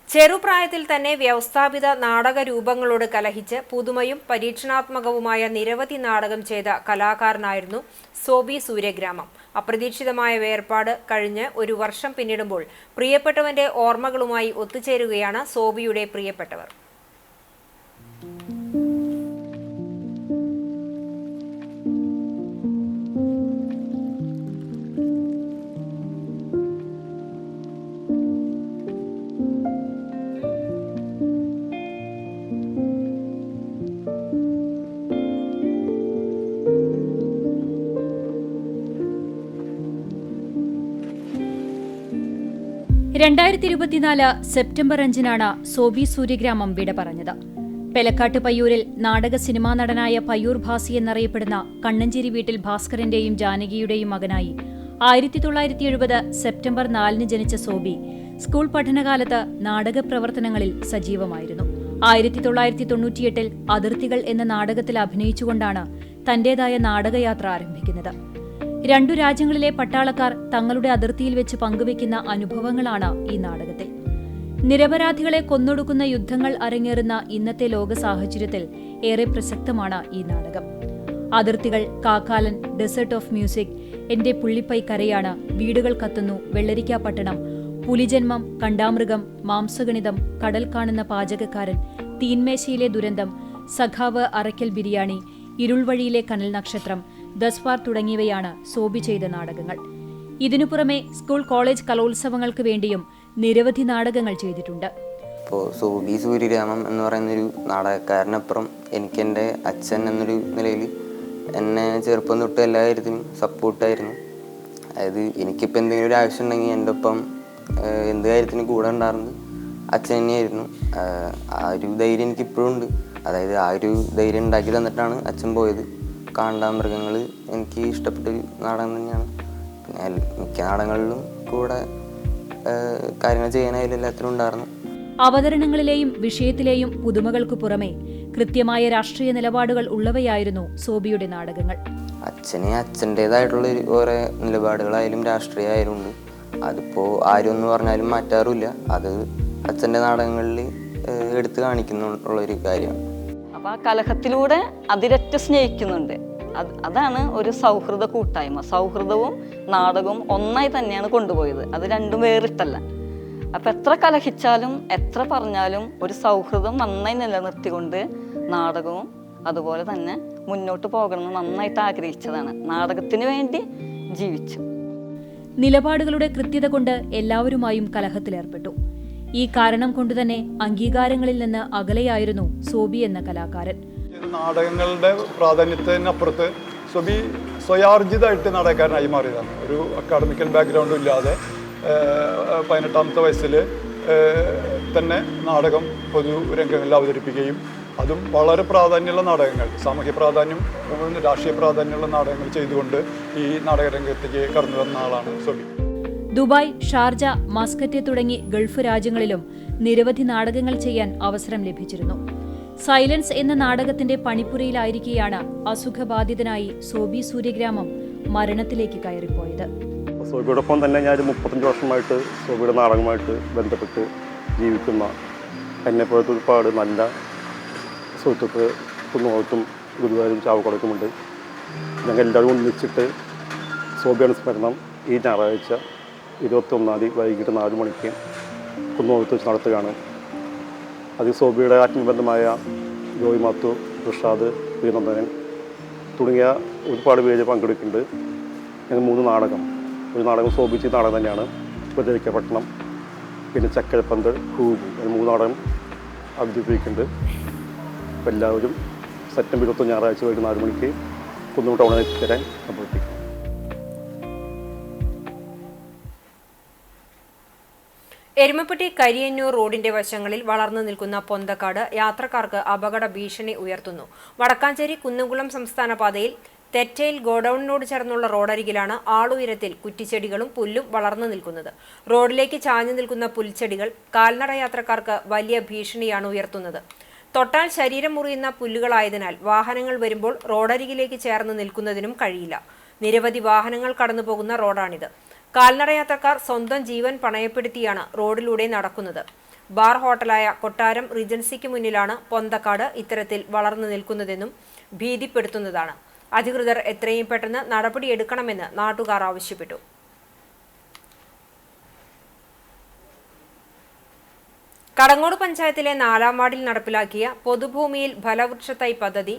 ചെറുപ്രായത്തിൽ തന്നെ വ്യവസ്ഥാപിത നാടക രൂപങ്ങളോട് കലഹിച്ച് പുതുമയും പരീക്ഷണാത്മകവുമായ നിരവധി നാടകം ചെയ്ത കലാകാരനായിരുന്നു സോബി സൂര്യഗ്രാമം. അപ്രതീക്ഷിതമായ വേർപാട് കഴിഞ്ഞ് ഒരു വർഷം പിന്നിടുമ്പോൾ പ്രിയപ്പെട്ടവന്റെ ഓർമ്മകളുമായി ഒത്തുചേരുകയാണ് സോബിയുടെ പ്രിയപ്പെട്ടവർ. സെപ്റ്റംബർ 5 സോബി സൂര്യഗ്രാമം വിട പറഞ്ഞത്. പെലക്കാട്ട് പയ്യൂരിൽ നാടക സിനിമാ നടനായ പയ്യൂർ ഭാസി എന്നറിയപ്പെടുന്ന കണ്ണഞ്ചേരി വീട്ടിൽ ഭാസ്കരന്റെയും ജാനകിയുടെയും മകനായി 1970 സെപ്റ്റംബർ 4 ജനിച്ച സോബി സ്കൂൾ പഠനകാലത്ത് നാടക പ്രവർത്തനങ്ങളിൽ സജീവമായിരുന്നു. 1998 അതിർത്തികൾ എന്ന നാടകത്തിൽ അഭിനയിച്ചുകൊണ്ടാണ് തന്റേതായ നാടകയാത്ര ആരംഭിക്കുന്നത്. 2 രാജ്യങ്ങളിലെ പട്ടാളക്കാർ തങ്ങളുടെ അതിർത്തിയിൽ വെച്ച് പങ്കുവയ്ക്കുന്ന അനുഭവങ്ങളാണ് ഈ നാടകത്തിൽ. നിരപരാധികളെ കൊന്നൊടുക്കുന്ന യുദ്ധങ്ങൾ അരങ്ങേറുന്ന ഇന്നത്തെ ലോക സാഹചര്യത്തിൽ ഏറെ പ്രസക്തമാണ് ഈ നാടകം. അതിർത്തികൾ, കാക്കാലൻ, ഡെസേർട്ട് ഓഫ് മ്യൂസിക്, എന്റെ പുള്ളിപ്പൈ കരയാണ്, വീടുകൾ കത്തുന്നു, വെള്ളരിക്കാപട്ടണം, പുലിജന്മം, കണ്ടാമൃഗം, മാംസഗണിതം, കടൽ കാണുന്ന പാചകക്കാരൻ, തീൻമേശയിലെ ദുരന്തം, സഖാവ് അറയ്ക്കൽ ബിരിയാണി, ഇരുൾവഴിയിലെ കനൽ നക്ഷത്രം, ദസ്വാർ തുടങ്ങിയവയാണ് സോബി ചെയ്ത നാടകങ്ങൾ. ഇതിനു പുറമെ സ്കൂൾ, കോളേജ് കലോത്സവങ്ങൾക്ക് വേണ്ടിയും നിരവധി നാടകങ്ങൾ ചെയ്തിട്ടുണ്ട്. ഇപ്പോൾ സോബി സൂര്യഗ്രാമം എന്ന് പറയുന്നൊരു നാടകക്കാരനപ്പുറം എനിക്ക് എൻ്റെ അച്ഛൻ എന്നൊരു നിലയിൽ എന്നെ ചെറുപ്പം തൊട്ട് എല്ലാ കാര്യത്തിനും സപ്പോർട്ടായിരുന്നു. അതായത് എനിക്കിപ്പോൾ എന്തെങ്കിലും ഒരു ആവശ്യം ഉണ്ടെങ്കിൽ എൻ്റെ ഒപ്പം എന്ത് കാര്യത്തിനും കൂടെ ഉണ്ടായിരുന്നത് അച്ഛൻ തന്നെയായിരുന്നു. ആ ഒരു ധൈര്യം എനിക്കിപ്പോഴും ഉണ്ട്. അതായത് ആ ഒരു ധൈര്യം ഉണ്ടാക്കി തന്നിട്ടാണ് അച്ഛൻ പോയത്. കാണ്ടാമൃഗങ്ങൾ എനിക്ക് ഇഷ്ടപ്പെട്ടൊരു നാടകം തന്നെയാണ്. പിന്നെ മിക്ക നാടകങ്ങളിലും കൂടെ കാര്യങ്ങൾ ചെയ്യാനായാലും എല്ലാത്തിനും ഉണ്ടായിരുന്നു. അവതരണങ്ങളിലെയും വിഷയത്തിലെയും പുതുമകൾക്ക് പുറമെ കൃത്യമായ രാഷ്ട്രീയ നിലപാടുകൾ ഉള്ളവയായിരുന്നു സോബിയുടെ നാടകങ്ങൾ. അച്ഛന് അച്ഛൻ്റേതായിട്ടുള്ള ഓരോ നിലപാടുകളായാലും രാഷ്ട്രീയമായാലും ഉണ്ട്. അതിപ്പോൾ ആരും എന്ന് പറഞ്ഞാലും മാറ്റാറില്ല. അത് അച്ഛൻ്റെ നാടകങ്ങളിൽ എടുത്തു കാണിക്കുന്നുള്ളൊരു കാര്യമാണ്. അപ്പോൾ ആ കലഹത്തിലൂടെ അതിരറ്റ് സ്നേഹിക്കുന്നുണ്ട്. അതാണ് ഒരു സൗഹൃദ കൂട്ടായ്മ. സൗഹൃദവും നാടകവും ഒന്നായി തന്നെയാണ് കൊണ്ടുപോയത്. അത് രണ്ടും വേറിട്ടല്ല. അപ്പം എത്ര കലഹിച്ചാലും എത്ര പറഞ്ഞാലും ഒരു സൗഹൃദം നന്നായി നിലനിർത്തിക്കൊണ്ട് നാടകവും അതുപോലെ തന്നെ മുന്നോട്ട് പോകണമെന്ന് നന്നായിട്ട് ആഗ്രഹിച്ചതാണ്. നാടകത്തിന് വേണ്ടി ജീവിച്ചു. നിലപാടുകളുടെ കൃത്യത കൊണ്ട് എല്ലാവരുമായും കലഹത്തിലേർപ്പെട്ടു. ഈ കാരണം കൊണ്ടുതന്നെ അംഗീകാരങ്ങളിൽ നിന്ന് അകലെയായിരുന്നു സോബി എന്ന കലാകാരൻ. നാടകങ്ങളുടെ പ്രാധാന്യത്തിനപ്പുറത്ത് സോബി സ്വയാർജിതമായിട്ട് നാടകക്കാരനായി മാറിയതാണ്. ഒരു അക്കാഡമിക്കൽ ബാക്ക്ഗ്രൗണ്ടും ഇല്ലാതെ 18ാമത്തെ വയസ്സിൽ തന്നെ നാടകം പൊതുരംഗങ്ങളിൽ അവതരിപ്പിക്കുകയും അതും വളരെ പ്രാധാന്യമുള്ള നാടകങ്ങൾ, സാമൂഹ്യ പ്രാധാന്യം, രാഷ്ട്രീയ പ്രാധാന്യമുള്ള നാടകങ്ങൾ ചെയ്തുകൊണ്ട് ഈ നാടകരംഗത്തേക്ക് കടന്നു വന്ന ആളാണ് സോബി. ദുബായ്, ഷാർജ, മസ്കറ്റ് തുടങ്ങി ഗൾഫ് രാജ്യങ്ങളിലും നിരവധി നാടകങ്ങൾ ചെയ്യാൻ അവസരം ലഭിച്ചിരുന്നു. സൈലൻസ് എന്ന നാടകത്തിന്റെ പണിപ്പുരയിലായിരിക്കെയാണ് അസുഖബാധിതനായി സോബി സൂര്യഗ്രാമം മരണത്തിലേക്ക് കയറിപ്പോയത്. സോബിയോടൊപ്പം തന്നെ ഞാൻ 35 വർഷമായിട്ട് സോബിയുടെ നാടകമായിട്ട് ബന്ധപ്പെട്ട് ജീവിക്കുന്ന എന്നെപ്പോലത്തെ ഒരുപാട് നല്ല സുഹൃത്തുക്കൾ കുന്നുകോളത്തും ഗുരുവായൂരും ചാവക്കുളത്തുമുണ്ട്. ഞങ്ങൾ എല്ലാവരും ഒന്നിച്ചിട്ട് സോബി അനുസ്മരണം ഈ ഞായറാഴ്ച 21-ാം തീയതി വൈകിട്ട് 4 മണിക്ക് കുന്നോളത്ത് വെച്ച് നടത്തുകയാണ്. അതിൽ സോബിയുടെ ആത്മബന്ധമായ ജോയ് മാത്തു, ഋഷാദ്, ശ്രീനന്ദനൻ തുടങ്ങിയ ഒരുപാട് പേര് പങ്കെടുക്കുന്നുണ്ട്. ഞങ്ങൾ 3 നാടകം, ഒരു നാടകം സോബി ചെയ്ത നാടകം തന്നെയാണ്, ഉപദ്രവിക്കപട്ടണം, പിന്നെ ചക്കരപ്പന്ത്, ഹൂബ്, 3 നാടകം അവതരിപ്പിക്കുന്നുണ്ട്. അപ്പോൾ എല്ലാവരും സെപ്റ്റംബർ 21 ഞായറാഴ്ച വൈകിട്ട് 4 മണിക്ക് കുന്നൂർ ടൗണിൽ എത്തിച്ചേരാൻ അഭ്യർത്ഥിക്കും. എരുമപ്പെട്ടി കരിയന്നൂർ റോഡിന്റെ വശങ്ങളിൽ വളർന്നു നിൽക്കുന്ന പൊന്തക്കാട് യാത്രക്കാർക്ക് അപകട ഭീഷണി ഉയർത്തുന്നു. വടക്കാഞ്ചേരി കുന്നംകുളം സംസ്ഥാന പാതയിൽ തെറ്റയിൽ ഗോഡൌണിനോട് ചേർന്നുള്ള റോഡരികിലാണ് ആളുയരത്തിൽ കുറ്റിച്ചെടികളും പുല്ലും വളർന്നു നിൽക്കുന്നത്. റോഡിലേക്ക് ചാഞ്ഞു നിൽക്കുന്ന പുൽച്ചെടികൾ കാൽനട യാത്രക്കാർക്ക് വലിയ ഭീഷണിയാണ് ഉയർത്തുന്നത്. തൊട്ടാൽ ശരീരം മുറിയുന്ന പുല്ലുകളായതിനാൽ വാഹനങ്ങൾ വരുമ്പോൾ റോഡരികിലേക്ക് ചേർന്ന് നിൽക്കുന്നതിനും കഴിയില്ല. നിരവധി വാഹനങ്ങൾ കടന്നുപോകുന്ന റോഡാണിത്. കാൽനടയാത്രക്കാർ സ്വന്തം ജീവൻ പണയപ്പെടുത്തിയാണ് റോഡിലൂടെ നടക്കുന്നത്. ബാർ ഹോട്ടലായ കൊട്ടാരം റീജൻസിക്ക് മുന്നിലാണ് പൊന്തക്കാട് ഇത്തരത്തിൽ വളർന്നു നിൽക്കുന്നതെന്നും ഭീതിപ്പെടുത്തുന്നതാണ്. അധികൃതർ എത്രയും പെട്ടെന്ന് നടപടിയെടുക്കണമെന്ന് നാട്ടുകാർ ആവശ്യപ്പെട്ടു. കടങ്ങോട് പഞ്ചായത്തിലെ 4-ാം വാർഡിൽ നടപ്പിലാക്കിയ പൊതുഭൂമിയിൽ ഫലവൃക്ഷത്തൈ പദ്ധതി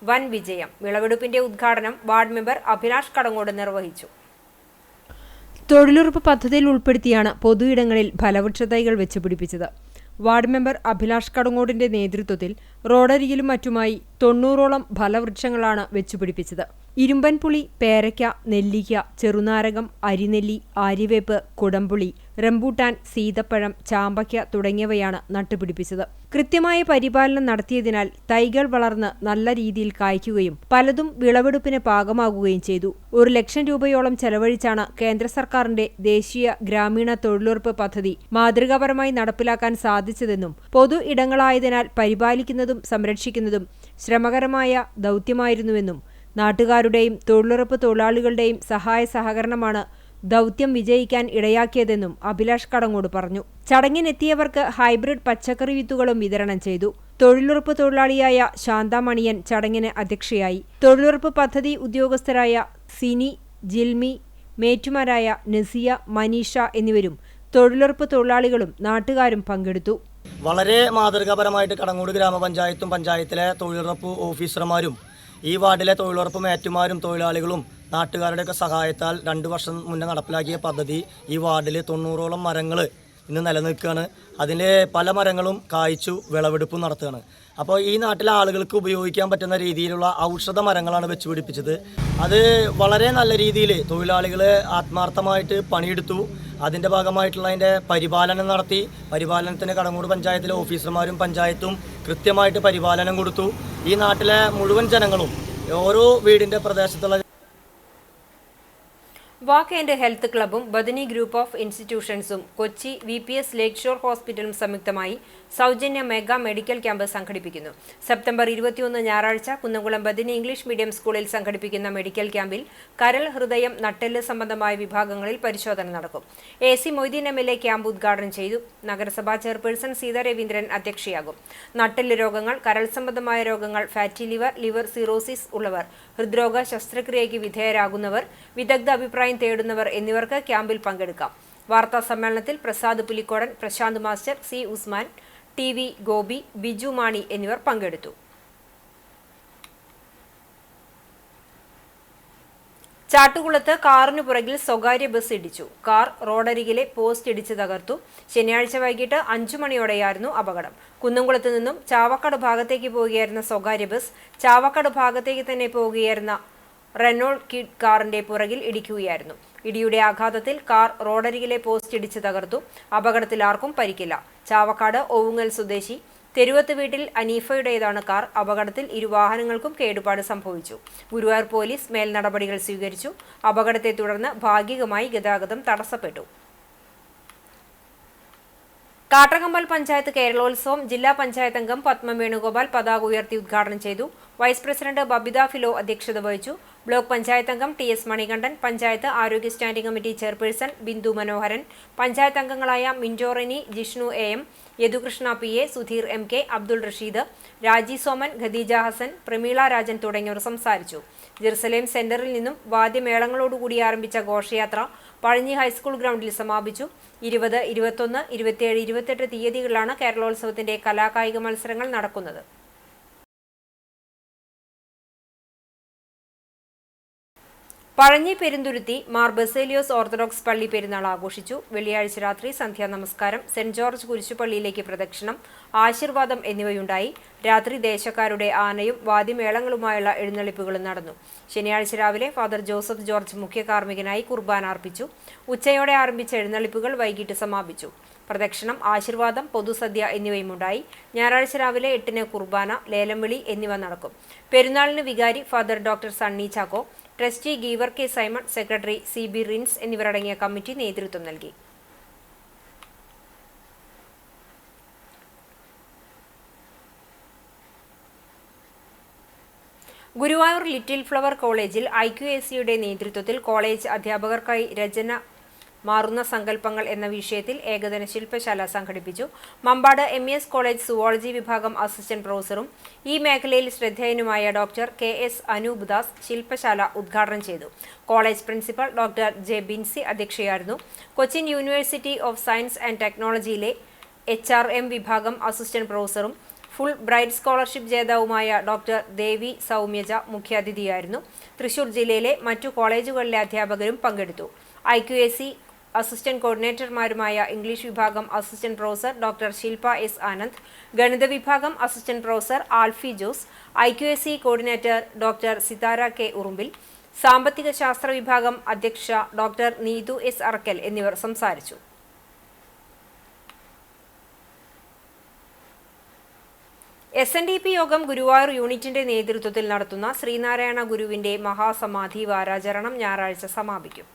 വൻ വിജയം. വിളവെടുപ്പിന്റെ ഉദ്ഘാടനം വാർഡ് മെമ്പർ അഭിലാഷ് കടങ്ങോട് നിർവഹിച്ചു. തൊഴിലുറപ്പ് പദ്ധതിയിൽ ഉൾപ്പെടുത്തിയാണ് പൊതു ഇടങ്ങളിൽ ഫലവൃക്ഷത്തൈകൾ വെച്ചുപിടിപ്പിച്ചത്. വാർഡ് മെമ്പർ അഭിലാഷ് കടങ്ങോടിന്റെ നേതൃത്വത്തിൽ റോഡരികിലും മറ്റുമായി 90ഓളം ഫലവൃക്ഷങ്ങളാണ് വെച്ചുപിടിപ്പിച്ചത്. ഇരുമ്പൻപുളി, പേരയ്ക്ക, നെല്ലിക്ക, ചെറുനാരകം, അരിനെല്ലി, ആര്യവേപ്പ്, കുടംപുളി, റംബൂട്ടാൻ, സീതപ്പഴം, ചാമ്പയ്ക്ക തുടങ്ങിയവയാണ് നട്ടുപിടിപ്പിച്ചത്. കൃത്യമായ പരിപാലനം നടത്തിയതിനാൽ തൈകൾ വളർന്ന് നല്ല രീതിയിൽ കായ്ക്കുകയും പലതും വിളവെടുപ്പിന് പാകമാകുകയും ചെയ്തു. 1 ലക്ഷം രൂപയോളം ചെലവഴിച്ചാണ് കേന്ദ്ര സർക്കാരിന്റെ ദേശീയ ഗ്രാമീണ തൊഴിലുറപ്പ് പദ്ധതി മാതൃകാപരമായി നടപ്പിലാക്കാൻ സാധിച്ചതെന്നും പൊതു ഇടങ്ങളായതിനാൽ പരിപാലിക്കുന്നതും സംരക്ഷിക്കുന്നതും ശ്രമകരമായ ദൗത്യമായിരുന്നുവെന്നും നാട്ടുകാരുടെയും തൊഴിലുറപ്പ് തൊഴിലാളികളുടെയും സഹായ സഹകരണമാണ് ദൗത്യം വിജയിക്കാൻ ഇടയാക്കിയതെന്നും അഭിലാഷ് കടങ്ങോട് പറഞ്ഞു. ചടങ്ങിനെത്തിയവർക്ക് ഹൈബ്രിഡ് പച്ചക്കറി വിത്തുകളും വിതരണം ചെയ്തു. തൊഴിലുറപ്പ് തൊഴിലാളിയായ ശാന്താമണിയൻ ചടങ്ങിന് അധ്യക്ഷയായി. തൊഴിലുറപ്പ് പദ്ധതി ഉദ്യോഗസ്ഥരായ സിനി, ജിൽമി, മേറ്റുമാരായ നസിയ, മനീഷ എന്നിവരും തൊഴിലുറപ്പ് തൊഴിലാളികളും നാട്ടുകാരും പങ്കെടുത്തു. വളരെ മാതൃകാപരമായിട്ട് കടങ്ങോട് ഗ്രാമപഞ്ചായത്തും പഞ്ചായത്തിലെ തൊഴിലുറപ്പ് ഓഫീസർമാരും ഈ വാർഡിലെ തൊഴിലുറപ്പ് മേറ്റുമാരും തൊഴിലാളികളും നാട്ടുകാരുടെയൊക്കെ സഹായത്താൽ 2 വർഷം മുന്നേ നടപ്പിലാക്കിയ പദ്ധതി ഈ വാർഡിൽ 90ഓളം മരങ്ങൾ ഇന്ന് നിലനിൽക്കുകയാണ്. അതിലെ പല മരങ്ങളും കായ്ച്ചു വിളവെടുപ്പും നടത്തുകയാണ്. അപ്പോൾ ഈ നാട്ടിലെ ആളുകൾക്ക് ഉപയോഗിക്കാൻ പറ്റുന്ന രീതിയിലുള്ള ഔഷധ മരങ്ങളാണ് വെച്ച് പിടിപ്പിച്ചത്. അത് വളരെ നല്ല രീതിയിൽ തൊഴിലാളികൾ ആത്മാർത്ഥമായിട്ട് പണിയെടുത്തു. അതിൻ്റെ ഭാഗമായിട്ടുള്ള അതിൻ്റെ പരിപാലനം നടത്തി. പരിപാലനത്തിന് കടങ്ങോട് പഞ്ചായത്തിലെ ഓഫീസർമാരും പഞ്ചായത്തും കൃത്യമായിട്ട് പരിപാലനം കൊടുത്തു. ഈ നാട്ടിലെ മുഴുവൻ ജനങ്ങളും ഓരോ വീടിൻ്റെ പ്രദേശത്തുള്ള വാക്ക് ആൻഡ് ഹെൽത്ത് ക്ലബ്ബും ബദനി ഗ്രൂപ്പ് ഓഫ് ഇൻസ്റ്റിറ്റ്യൂഷൻസും കൊച്ചി VPS ലേക്ക് ഷോർ ഹോസ്പിറ്റലും സംയുക്തമായി സൗജന്യ മെഗാ മെഡിക്കൽ ക്യാമ്പ് സംഘടിപ്പിക്കുന്നു. സെപ്റ്റംബർ 21 ഞായറാഴ്ച കുന്നംകുളം ബദനി ഇംഗ്ലീഷ് മീഡിയം സ്കൂളിൽ സംഘടിപ്പിക്കുന്ന മെഡിക്കൽ ക്യാമ്പിൽ കരൾ, ഹൃദയം, നട്ടെല്ല് സംബന്ധമായ വിഭാഗങ്ങളിൽ പരിശോധന നടക്കും. AC മൊയ്തീൻ MLA ക്യാമ്പ് ഉദ്ഘാടനം ചെയ്തു. നഗരസഭാ ചെയർപേഴ്സൺ സീത രവീന്ദ്രൻ അധ്യക്ഷയാകും. നട്ടെല്ല് രോഗങ്ങൾ, കരൾ സംബന്ധമായ രോഗങ്ങൾ, ഫാറ്റി ലിവർ സിറോസിസ് ഉള്ളവർ, ഹൃദ്രോഗ ശസ്ത്രക്രിയയ്ക്ക് വിധേയരാകുന്നവർ, വിദഗ്ധ അഭിപ്രായം തേടുന്നവർ എന്നിവർക്ക് ക്യാമ്പിൽ പങ്കെടുക്കാം. വാർത്താ സമ്മേളനത്തിൽ Prasad Pulikkodan, Prashant master, C Usman, TV Gopi, Biju Mani എന്നിവർ പങ്കെടുത്തു. ചാട്ടുകുളത്ത് കാറിനു പുറകിൽ സ്വകാര്യ ബസ് ഇടിച്ചു. കാർ റോഡരികിലെ പോസ്റ്റ് ഇടിച്ച് തകർത്തു. ശനിയാഴ്ച വൈകിട്ട് 5 മണിയോടെയായിരുന്നു അപകടം. കുന്നംകുളത്ത് നിന്നും ചാവക്കാട് ഭാഗത്തേക്ക് പോവുകയായിരുന്ന സ്വകാര്യ ബസ് ചാവക്കാട് ഭാഗത്തേക്ക് തന്നെ പോവുകയായിരുന്ന റെനോൾഡ് കിഡ് കാറിന്റെ പുറകിൽ ഇടിക്കുകയായിരുന്നു. ഇടിയുടെ ആഘാതത്തിൽ കാർ റോഡരികിലെ പോസ്റ്റ് ഇടിച്ച് തകർത്തു. അപകടത്തിൽ ആർക്കും പരിക്കില്ല. ചാവക്കാട് ഒവുങ്ങൽ സ്വദേശി തെരുവത്ത് വീട്ടിൽ അനീഫയുടേതാണ് കാർ. അപകടത്തിൽ 2 വാഹനങ്ങൾക്കും കേടുപാട് സംഭവിച്ചു. ഗുരുവായൂർ പോലീസ് മേൽ നടപടികൾ സ്വീകരിച്ചു. അപകടത്തെ തുടർന്ന് ഭാഗികമായി ഗതാഗതം തടസ്സപ്പെട്ടു. കാട്ടകമ്പൽ പഞ്ചായത്ത് കേരളോത്സവം ജില്ലാ പഞ്ചായത്ത് അംഗം പത്മ വേണുഗോപാൽ പതാക ഉയർത്തി ഉദ്ഘാടനം ചെയ്തു. വൈസ് പ്രസിഡന്റ് ബബിത ഫിലോ അധ്യക്ഷത വഹിച്ചു. ബ്ലോക്ക് പഞ്ചായത്ത് അംഗം TS മണികണ്ഠൻ, പഞ്ചായത്ത് ആരോഗ്യ സ്റ്റാൻഡിംഗ് കമ്മിറ്റി ചെയർപേഴ്സൺ ബിന്ദു മനോഹരൻ, പഞ്ചായത്ത് അംഗങ്ങളായ മിൻജോറനി, Jishnu AM, Yadukrishna PA, Sudheer MK, Abdul Rasheed, രാജി സോമൻ, ഖദീജ ഹസൻ, പ്രമീള രാജൻ തുടങ്ങിയവർ സംസാരിച്ചു. ജെറുസലേം സെന്ററിൽ നിന്നും വാദ്യമേളങ്ങളോടുകൂടി ആരംഭിച്ച ഘോഷയാത്ര പഴഞ്ഞി ഹൈസ്കൂൾ ഗ്രൗണ്ടിൽ സമാപിച്ചു. 20, 21, 27, 28 തീയതികളിലാണ് കേരളോത്സവത്തിന്റെ കലാകായിക മത്സരങ്ങൾ നടക്കുന്നത്. പഴഞ്ഞി പെരുന്തുരുത്തി മാർ ബസേലിയോസ് ഓർത്തഡോക്സ് പള്ളി പെരുന്നാൾ ആഘോഷിച്ചു. വെള്ളിയാഴ്ച രാത്രി സന്ധ്യാനമസ്കാരം, സെന്റ് ജോർജ് കുരിശുപള്ളിയിലേക്ക് പ്രദക്ഷിണം, ആശീർവാദം എന്നിവയുണ്ടായി. രാത്രി ദേശക്കാരുടെ ആനയും വാദ്യമേളങ്ങളുമായുള്ള എഴുന്നള്ളിപ്പുകളും നടന്നു. ശനിയാഴ്ച രാവിലെ ഫാദർ ജോസഫ് ജോർജ് മുഖ്യ കാർമ്മികനായി കുർബാന അർപ്പിച്ചു. ഉച്ചയോടെ ആരംഭിച്ച എഴുന്നള്ളിപ്പുകൾ വൈകിട്ട് സമാപിച്ചു. പ്രദക്ഷിണം, ആശീർവാദം, പൊതുസദ്യ എന്നിവയുമുണ്ടായി. ഞായറാഴ്ച രാവിലെ 8-ന് കുർബാന, ലേലംവിളി എന്നിവ നടക്കും. പെരുന്നാളിന് വികാരി father doctor Sunny Chacko, trustee giver K Simon, secretary CB rinse എന്നിവരടങ്ങിയ കമ്മിറ്റി നേതൃത്വം നൽകി. ഗുരുവായൂർ ലിറ്റിൽ ഫ്ലവർ കോളേജിൽ IQACയുടെ നേതൃത്വത്തിൽ കോളേജ് അധ്യാപകർക്കായി രചന മാറുന്ന സങ്കല്പങ്ങൾ എന്ന വിഷയത്തിൽ ഏകദിന ശില്പശാല സംഘടിപ്പിച്ചു. മമ്പാട് MES കോളേജ് സുവോളജി വിഭാഗം അസിസ്റ്റന്റ് പ്രൊഫസറും ഈ മേഖലയിൽ ശ്രദ്ധേയനുമായ ഡോക്ടർ KS അനൂപ് ദാസ് ശില്പശാല ഉദ്ഘാടനം ചെയ്തു. College principal doctor J. Binsy അധ്യക്ഷയായിരുന്നു. Cochin university of science and ടെക്നോളജിയിലെ HRM വിഭാഗം അസിസ്റ്റന്റ് പ്രൊഫസറും ഫുൾ ബ്രൈറ്റ് സ്കോളർഷിപ്പ് ജേതാവുമായ ഡോക്ടർ ദേവി സൗമ്യജ മുഖ്യാതിഥിയായിരുന്നു. തൃശൂർ ജില്ലയിലെ മറ്റു കോളേജുകളിലെ അധ്യാപകരും പങ്കെടുത്തു. IQAC അസിസ്റ്റന്റ് കോർഡിനേറ്റർമാരുമായ ഇംഗ്ലീഷ് വിഭാഗം assistant professor doctor Shilpa S. Anand, ഗണിത വിഭാഗം assistant professor Alphy Jose, IQAC coordinator doctor Sithara K. Urumbil, സാമ്പത്തിക ശാസ്ത്ര വിഭാഗം അധ്യക്ഷ ഡോക്ടർ നീതു S. അറക്കൽ എന്നിവർ സംസാരിച്ചു. SNDP യോഗം ഗുരുവായൂർ യൂണിറ്റിന്റെ നേതൃത്വത്തിൽ നടത്തുന്ന ശ്രീനാരായണ ഗുരുവിന്റെ മഹാസമാധി വാരാചരണം ഞായറാഴ്ച സമാപിക്കും.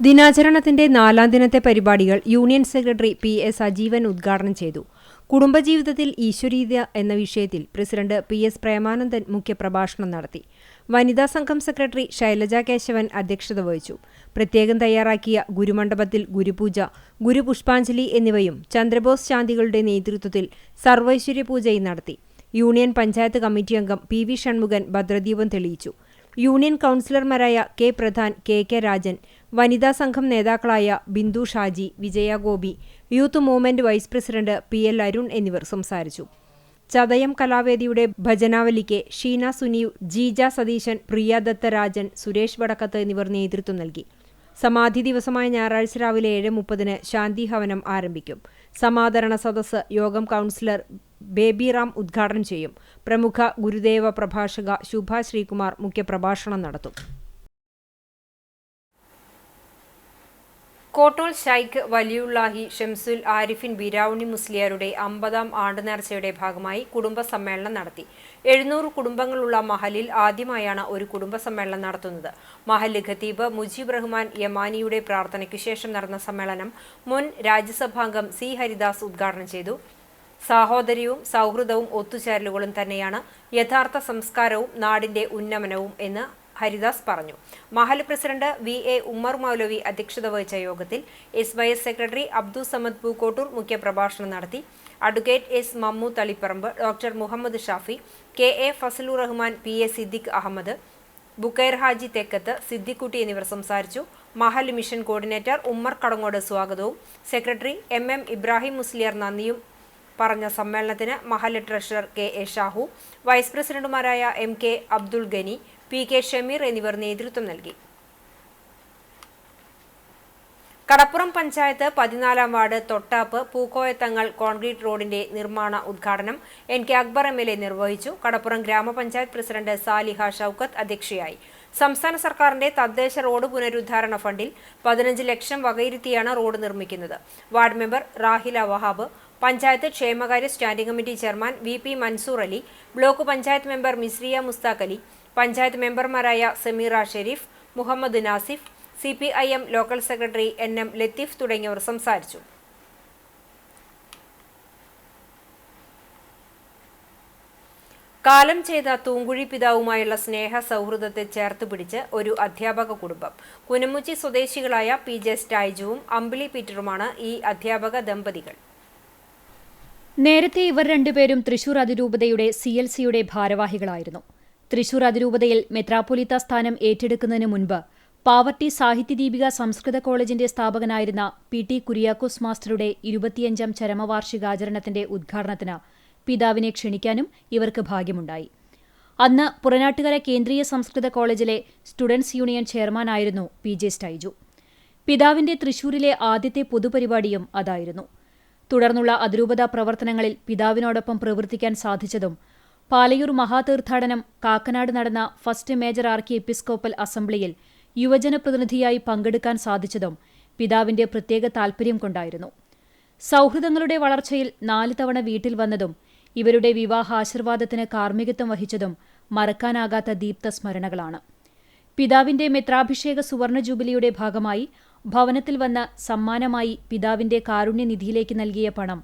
ദിനാചരണത്തിന്റെ 4ാം ദിനത്തെ പരിപാടികൾ യൂണിയൻ സെക്രട്ടറി PS അജീവൻ ഉദ്ഘാടനം ചെയ്തു. കുടുംബജീവിതത്തിൽ ഈശ്വരീയത എന്ന വിഷയത്തിൽ പ്രസിഡന്റ് PS പ്രേമാനന്ദൻ മുഖ്യപ്രഭാഷണം നടത്തി. വനിതാ സംഘം സെക്രട്ടറി ശൈലജ കേശവൻ അധ്യക്ഷത വഹിച്ചു. പ്രത്യേകം തയ്യാറാക്കിയ ഗുരുമണ്ഡപത്തിൽ ഗുരുപൂജ, ഗുരുപുഷ്പാഞ്ജലി എന്നിവയും ചന്ദ്രബോസ് ശാന്തികളുടെ നേതൃത്വത്തിൽ സർവൈശ്വര്യ പൂജയും നടത്തി. യൂണിയൻ പഞ്ചായത്ത് കമ്മിറ്റി അംഗം PV ഷൺമുഖൻ ഭദ്രദീപം തെളിയിച്ചു. യൂണിയൻ കൗൺസിലർമാരായ K. പ്രധാൻ, KK രാജൻ, വനിതാ സംഘം നേതാക്കളായ Bindu Shaji, Vijaya Gopi, youth movement vice president PL Arun എന്നിവർ സംസാരിച്ചു. ചതയം കലാവേദിയുടെ ഭജനാവലിക്ക് ഷീന സുനീവ്, ജീജ സതീശൻ, പ്രിയ ദത്തരാജൻ, സുരേഷ് വടക്കത്ത് എന്നിവർ നേതൃത്വം നൽകി. സമാധി ദിവസമായ ഞായറാഴ്ച രാവിലെ 7:30-ന് ശാന്തി ഹവനം ആരംഭിക്കും. സമാദരണ സദസ്സ് യോഗം കൗൺസിലർ ബേബി റാം ഉദ്ഘാടനം ചെയ്യും. പ്രമുഖ ഗുരുദേവ പ്രഭാഷക ശുഭ ശ്രീകുമാർ മുഖ്യപ്രഭാഷണം നടത്തും. കോട്ടോൾ ഷൈഖ് വലിയുള്ളാഹി ഷംസുൽ ആരിഫിൻ ബിരാവുണി മുസ്ലിയാരുടെ 50ാം ആണ്ട് നേർച്ചയുടെ ഭാഗമായി കുടുംബ സമ്മേളനം നടത്തി. 700 കുടുംബങ്ങളുള്ള മഹലിൽ ആദ്യമായാണ് ഒരു കുടുംബ സമ്മേളനം നടത്തുന്നത്. മഹല്ല് ഖത്തീബ് മുജീബ് റഹ്മാൻ യമാനിയുടെ പ്രാർത്ഥനയ്ക്കു ശേഷം നടന്ന സമ്മേളനം മുൻ രാജ്യസഭാംഗം C. ഹരിദാസ് ഉദ്ഘാടനം ചെയ്തു. സാഹോദര്യവും സൗഹൃദവും ഒത്തുചേരലുകളും തന്നെയാണ് യഥാർത്ഥ സംസ്കാരവും നാടിന്റെ ഉന്നമനവും എന്ന് ഹരിദാസ് പറഞ്ഞു. മഹല്ല് പ്രസിഡന്റ് VA ഉമ്മർ മൗലവി അധ്യക്ഷത വഹിച്ച യോഗത്തിൽ SYS സെക്രട്ടറി അബ്ദുൾ സമദ് പൂക്കോട്ടൂർ മുഖ്യപ്രഭാഷണം നടത്തി. Advocate S. Mammu Taliparamba, doctor Muhammad Shafi, KA Fazlur Rahman, PA Siddique Ahmed, Bukhair Haji Thekkath, Siddiquetty എന്നിവർ സംസാരിച്ചു. മഹല്ല് മിഷൻ കോർഡിനേറ്റർ ഉമ്മർ കടങ്ങോട് സ്വാഗതവും സെക്രട്ടറി MM ഇബ്രാഹിം മുസ്ലിയാർ നന്ദിയും പറഞ്ഞ സമ്മേളനത്തിന് മഹല്ല് ട്രഷറർ KA ഷാഹു, വൈസ് പ്രസിഡന്റുമാരായ MK അബ്ദുൾ ഗനി, PK ഷമീർ എന്നിവർ നേതൃത്വം നൽകി. കടപ്പുറം പഞ്ചായത്ത് 14ാം വാർഡ് തൊട്ടാപ്പ് പൂക്കോയത്തങ്ങൾ കോൺക്രീറ്റ് റോഡിന്റെ നിർമ്മാണ ഉദ്ഘാടനം NK അക്ബർ MLA നിർവഹിച്ചു. കടപ്പുറം ഗ്രാമപഞ്ചായത്ത് പ്രസിഡന്റ് സാലിഹ ഷൌക്കത്ത് അധ്യക്ഷയായി. സംസ്ഥാന സർക്കാരിന്റെ തദ്ദേശ റോഡ് പുനരുദ്ധാരണ ഫണ്ടിൽ 15 ലക്ഷം വകയിരുത്തിയാണ് റോഡ് നിർമ്മിക്കുന്നത്. വാർഡ് മെമ്പർ റാഹില വഹാബ്, പഞ്ചായത്ത് ക്ഷേമകാര്യ standing committee chairman VP Mansoor Ali, block panchayat member Misriya Mushtaq Ali, panchayat മെമ്പർമാരായ Sameera Sherif, Muhammad Nasif, CPIM local secretary NM Latheef തുടങ്ങിയവർ സംസാരിച്ചു. കാലം ചെയ്ത തൂങ്കുഴി പിതാവുമായുള്ള സ്നേഹ സൗഹൃദത്തെ ചേർത്ത് പിടിച്ച് ഒരു അധ്യാപക കുടുംബം. കുനമുച്ചി സ്വദേശികളായ PJ സ്റ്റൈജുവും അമ്പിളി പീറ്ററുമാണ് ഈ അധ്യാപക ദമ്പതികൾ. നേരത്തെ ഇവർ രണ്ടുപേരും തൃശൂർ അതിരൂപതയുടെ CLCയുടെ ഭാരവാഹികളായിരുന്നു. തൃശൂർ അതിരൂപതയിൽ മെത്രാപ്പൊലീത്ത സ്ഥാനം ഏറ്റെടുക്കുന്നതിന് മുൻപ് പാവർട്ടി സാഹിത്യദീപിക സംസ്കൃത കോളേജിന്റെ സ്ഥാപകനായിരുന്ന PT കുര്യാക്കോസ് മാസ്റ്ററുടെ 25ാം ചരമവാർഷികാചരണത്തിന്റെ ഉദ്ഘാടനത്തിന് പിതാവിനെ ക്ഷണിക്കാനും ഇവർക്ക് ഭാഗ്യമുണ്ടായി. അന്ന് പുറനാട്ടുകര കേന്ദ്രീയ സംസ്കൃത കോളേജിലെ സ്റ്റുഡൻസ് യൂണിയൻ ചെയർമാനായിരുന്നു PJ സ്റ്റൈജു. പിതാവിന്റെ തൃശൂരിലെ ആദ്യത്തെ പൊതുപരിപാടിയും അതായിരുന്നു. തുടർന്നുള്ള അതിരൂപതാ പ്രവർത്തനങ്ങളിൽ പിതാവിനോടൊപ്പം പ്രവർത്തിക്കാൻ സാധിച്ചതും പാലയൂർ മഹാതീർത്ഥാടനം കാക്കനാട് നടന്ന ഫസ്റ്റ് മേജർ ആർക്കി എപ്പിസ്കോപ്പൽ അസംബ്ലിയിൽ യുവജന പ്രതിനിധിയായി പങ്കെടുക്കാൻ സാധിച്ചതും പിതാവിന്റെ പ്രത്യേക താൽപര്യം കൊണ്ടായിരുന്നു. സൗഹൃദങ്ങളുടെ വളർച്ചയിൽ 4 തവണ വീട്ടിൽ വന്നതും ഇവരുടെ വിവാഹാശീർവാദത്തിന് കാർമ്മികത്വം വഹിച്ചതും മറക്കാനാകാത്ത ദീപ്ത സ്മരണകളാണ്. പിതാവിന്റെ മെത്രാഭിഷേക സുവർണ ജൂബിലിയുടെ ഭാഗമായി ഭവനത്തിൽ വന്ന് സമ്മാനമായി പിതാവിന്റെ കാരുണ്യനിധിയിലേക്ക് നൽകിയ പണം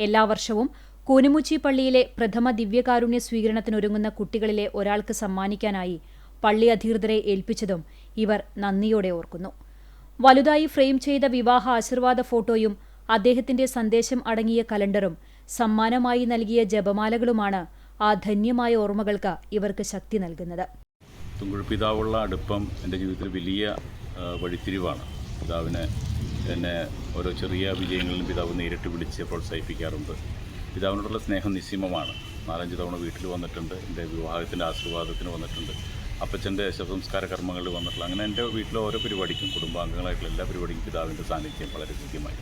എല്ലാ വർഷവും കൂനമുച്ചി പള്ളിയിലെ പ്രഥമ ദിവ്യകാരുണ്യ സ്വീകരണത്തിനൊരുങ്ങുന്ന കുട്ടികളിലെ ഒരാൾക്ക് സമ്മാനിക്കാനായി പള്ളി അധികൃതരെ ഏൽപ്പിച്ചതും ഇവർ നന്ദിയോടെ ഓർക്കുന്നു. വലുതായി ഫ്രെയിം ചെയ്ത വിവാഹ ആശീർവാദ ഫോട്ടോയും അദ്ദേഹത്തിന്റെ സന്ദേശം അടങ്ങിയ കലണ്ടറും സമ്മാനമായി നൽകിയ ജപമാലകളുമാണ് ആ ധന്യമായ ഓർമ്മകൾക്ക് ഇവർക്ക് ശക്തി നൽകുന്നത്. തൂങ്കുഴി പിതാവുള്ള അടുപ്പം എൻ്റെ ജീവിതത്തിൽ വലിയ വഴിത്തിരിവാണ്. പിതാവിനെ എന്നെ ഓരോ ചെറിയ വിജയങ്ങളിലും പിതാവ് നേരിട്ട് വിളിച്ച് പ്രോത്സാഹിപ്പിക്കാറുണ്ട്. പിതാവിനോടുള്ള സ്നേഹം നിസ്സീമമാണ്. 4-5 തവണ വീട്ടിൽ വന്നിട്ടുണ്ട്. എൻ്റെ വിവാഹത്തിൻ്റെ ആശീർവാദത്തിന് വന്നിട്ടുണ്ട്. അപ്പച്ചൻ്റെ ശവസംസ്കാര കർമ്മങ്ങളിൽ വന്നിട്ടുള്ള അങ്ങനെ എൻ്റെ വീട്ടിലെ ഓരോ പരിപാടിക്കും കുടുംബാംഗങ്ങളായിട്ടുള്ള എല്ലാ പരിപാടിക്കും പിതാവിൻ്റെ സാന്നിധ്യം വളരെ കൃത്യമായി.